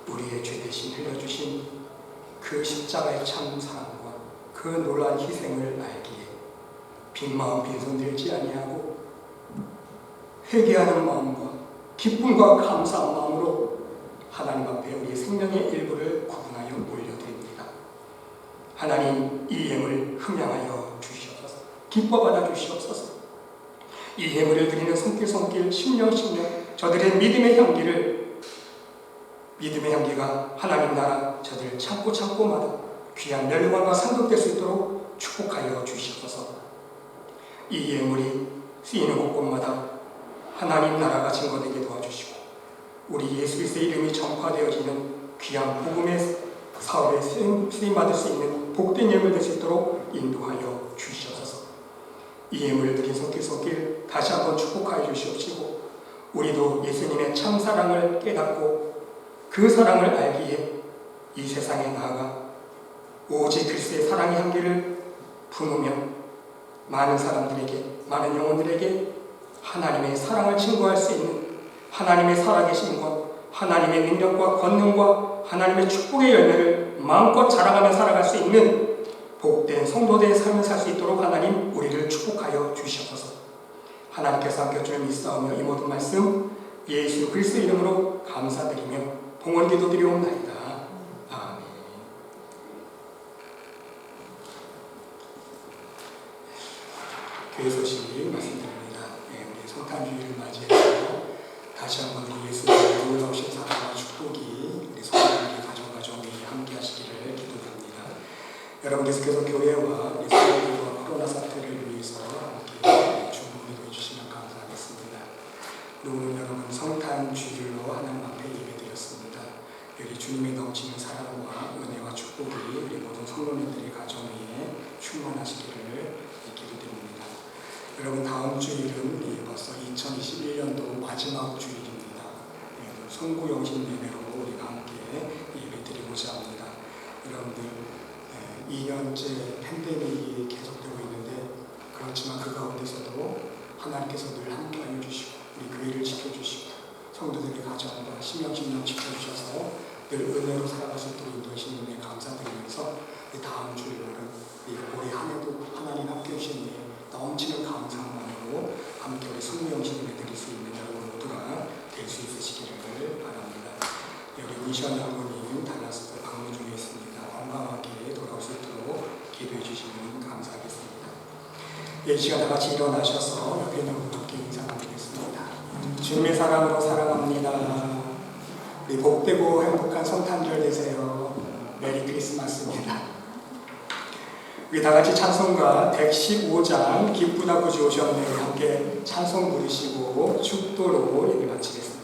우리의 죄 대신 흘려주신 그 십자가의 참 사랑과 그 놀라운 희생을 알기에 빈마음 빈손 들지 아니하고 회개하는 마음과 기쁨과 감사한 마음으로 하나님 앞에 우리의 생명의 일부를 구분하여 올려드립니다. 하나님, 이 예물 흠양하여 주시옵소서. 기뻐 받아 주시옵소서. 이 예물을 드리는 손길 심령 저들의 믿음의 향기가 하나님 나라 저들 찾고마다 귀한 멸관과 상급될 수 있도록 축복하여 주시옵소서. 이 예물이 쓰이는 곳곳마다 하나님 나라가 증거되게 도와주시고 우리 예수 그리스도의 이름이 전파되어지는 귀한 복음의 사업에 쓰임받을 수 있는 복된 예물 될 수 있도록 인도하여 주시옵소서. 이 예물을 드린 손길 다시 한번 축복하여 주시옵시고 우리도 예수님의 참 사랑을 깨닫고 그 사랑을 알기에 이 세상에 나아가 오직 그리스도의 사랑의 향기를 품으며 많은 사람들에게, 많은 영혼들에게 하나님의 사랑을 증거할 수 있는 하나님의 살아계심과 하나님의 능력과 권능과 하나님의 축복의 열매를 마음껏 자랑하며 살아갈 수 있는 복된 성도들의 삶을 살 수 있도록 하나님 우리를 축복하여 주시옵소서. 하나님께서 함께 주를 믿사오며 이 모든 말씀 예수 그리스도 이름으로 감사드리며 봉헌 기도드리옵나이다. 아멘. 교회 소식 말씀드립니다. 우리 성탄주의를 맞이해서 다시 한번 우리 예수님의 놀라우신 사랑과 축복이 우리 성도들의 가정 위에 함께 하시기를 기도합니다. 여러분 계속해서 교회와 우리 성도들과 코로나 사태를 위해서 함께 중보기도 해주시면 감사하겠습니다. 오늘 여러분 성탄주일로 하나님 앞에 예배드렸습니다. 여기 주님의 넘치는 사랑과 은혜와 축복이 우리 모든 성도님들의 가정 위에 충만하시기를 기도드립니다. 여러분 다음 주일은 벌써 2021년도 마지막 주일입니다. 송구영신 예배로 우리가 함께 예배드리고자 합니다. 여러분들 2년째 팬데믹이 계속되고 있는데 그렇지만 그 가운데서도 하나님께서 늘 함께하여 주시고 우리 교회를 지켜주시고 성도들의 가정과 심령 지켜주셔서 늘 은혜로 살아갈 수 있도록 인도하시는 은혜 감사드리면서 다음 주일날은 올해 한 해도 하나님 함께해 주신 넘치는 감사한 마음으로 함께 우리 성령신 예배 드릴 수 있는 여러분 모두가 될 수 있으시기를 바랍니다. 여기 미션 장로님 달라스도 방문 중에 있습니다. 건강하게 돌아올 수 있도록 기도해 주시면 감사하겠습니다. 우리 이 시간 다 같이 일어나셔서 옆에 있는 분께 인사 나누겠습니다. 주님의 사랑으로 사랑합니다. 우리 복되고 행복한 성탄절 되세요. 메리 크리스마스입니다. 우리 다 같이 찬송가 115장 기쁘다 구주 오셨네 함께 찬송 부르시고 축도로 예배 마치겠습니다.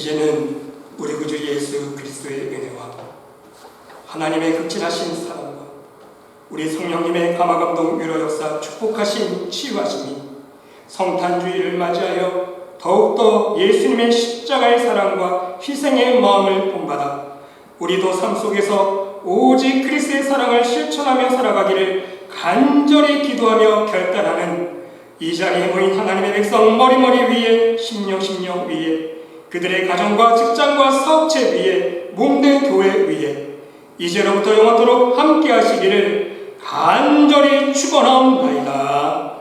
이제는 우리 구주 예수 그리스도의 은혜와 하나님의 극진하신 사랑과 우리 성령님의 감화감동 위로 역사 축복하신 치유하심이 성탄주의를 맞이하여 더욱더 예수님의 십자가의 사랑과 희생의 마음을 본받아 우리도 삶 속에서 오직 그리스도의 사랑을 실천하며 살아가기를 간절히 기도하며 결단하는 이 자리에 모인 하나님의 백성 머리머리 위에 심령 위에 그들의 가정과 직장과 사업체 위에 몸된 교회 위에 이제로부터 영원토록 함께 하시기를 간절히 축원하옵나이다.